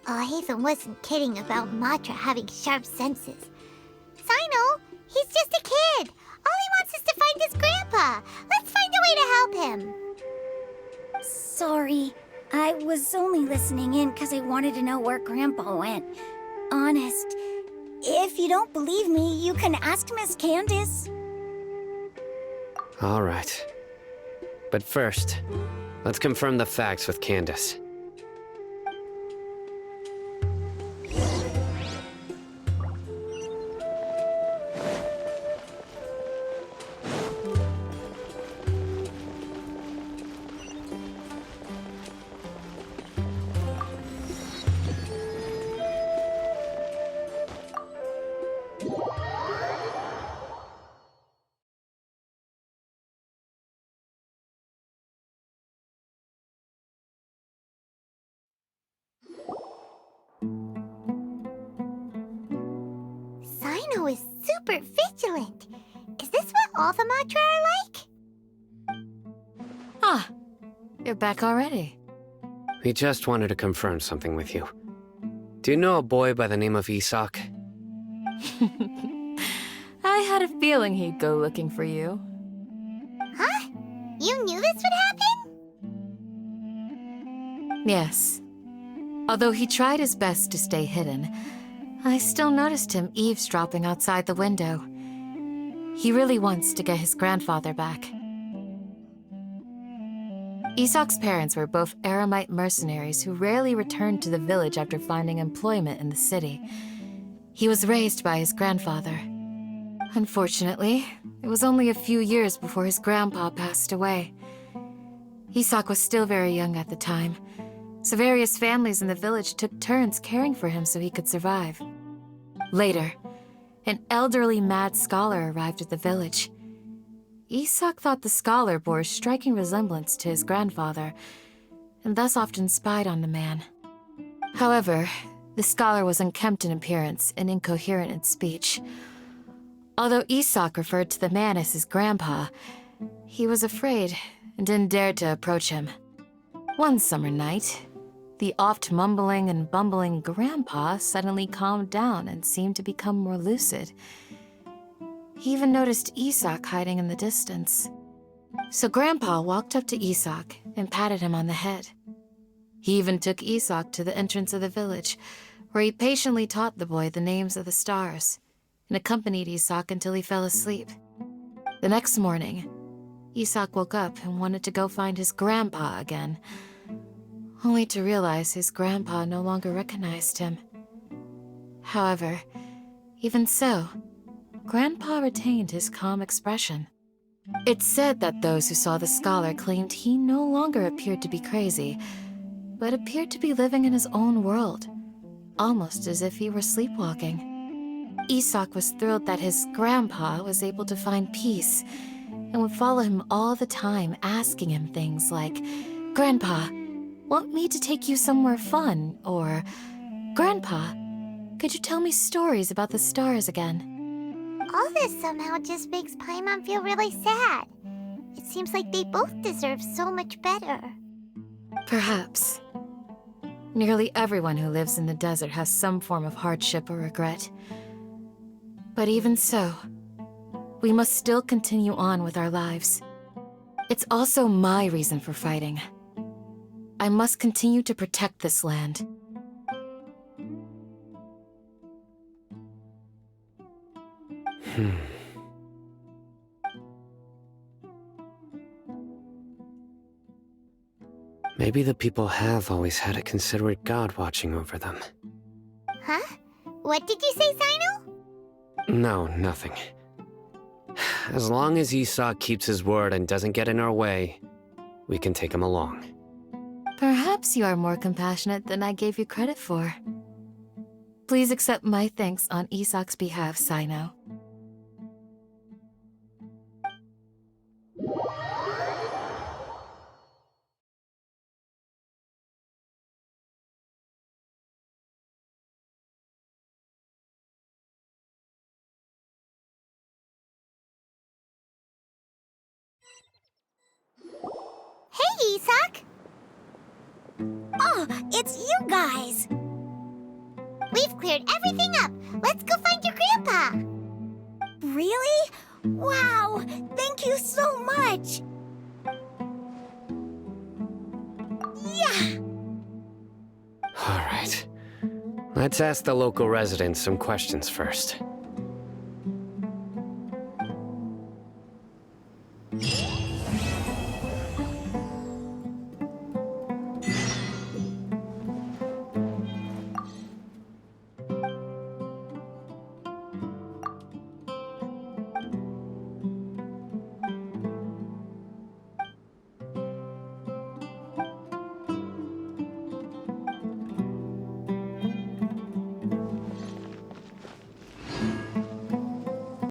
Haytham wasn't kidding about Matra having sharp senses. Sino, he's just a kid. All he wants is to find his grandpa. Let's find a way to help him. Sorry. I was only listening in because I wanted to know where Grandpa went. Honest. If you don't believe me, you can ask Miss Candace. All right. But first, let's confirm the facts with Candace. Sino is super vigilant. Is this what all the Matra are like? Ah, you're back already. We just wanted to confirm something with you. Do you know a boy by the name of Isak? I had a feeling he'd go looking for you. Huh? You knew this would happen? Yes. Although he tried his best to stay hidden, I still noticed him eavesdropping outside the window. He really wants to get his grandfather back. Isak's parents were both Eremite mercenaries who rarely returned to the village after finding employment in the city. He was raised by his grandfather. Unfortunately, it was only a few years before his grandpa passed away. Isak was still very young at the time, so various families in the village took turns caring for him so he could survive. Later, an elderly mad scholar arrived at the village. Isak thought the scholar bore a striking resemblance to his grandfather, and thus often spied on the man. However, the scholar was unkempt in appearance and incoherent in speech. Although Isak referred to the man as his grandpa, he was afraid and didn't dare to approach him. One summer night, the oft mumbling and bumbling grandpa suddenly calmed down and seemed to become more lucid. He even noticed Isak hiding in the distance. So Grandpa walked up to Isak and patted him on the head. He even took Isak to the entrance of the village, where he patiently taught the boy the names of the stars and accompanied Isak until he fell asleep. The next morning, Isak woke up and wanted to go find his grandpa again, only to realize his grandpa no longer recognized him. However, even so, Grandpa retained his calm expression. It's said that those who saw the scholar claimed he no longer appeared to be crazy, but appeared to be living in his own world, almost as if he were sleepwalking. Isak was thrilled that his grandpa was able to find peace, and would follow him all the time, asking him things like, "Grandpa, want me to take you somewhere fun?" Or, "Grandpa, could you tell me stories about the stars again?" All this somehow just makes Paimon feel really sad. It seems like they both deserve so much better. Perhaps. Nearly everyone who lives in the desert has some form of hardship or regret. But even so, we must still continue on with our lives. It's also my reason for fighting. I must continue to protect this land. Maybe the people have always had a considerate god watching over them. Huh? What did you say, Sino? No, nothing. As long as Isak keeps his word and doesn't get in our way, we can take him along. Perhaps you are more compassionate than I gave you credit for. Please accept my thanks on Isak's behalf, Sino. Hey, Isak! Oh, it's you guys! We've cleared everything up. Let's go find your grandpa. Really? Wow! Thank you so much! Yeah! All right. Let's ask the local residents some questions first.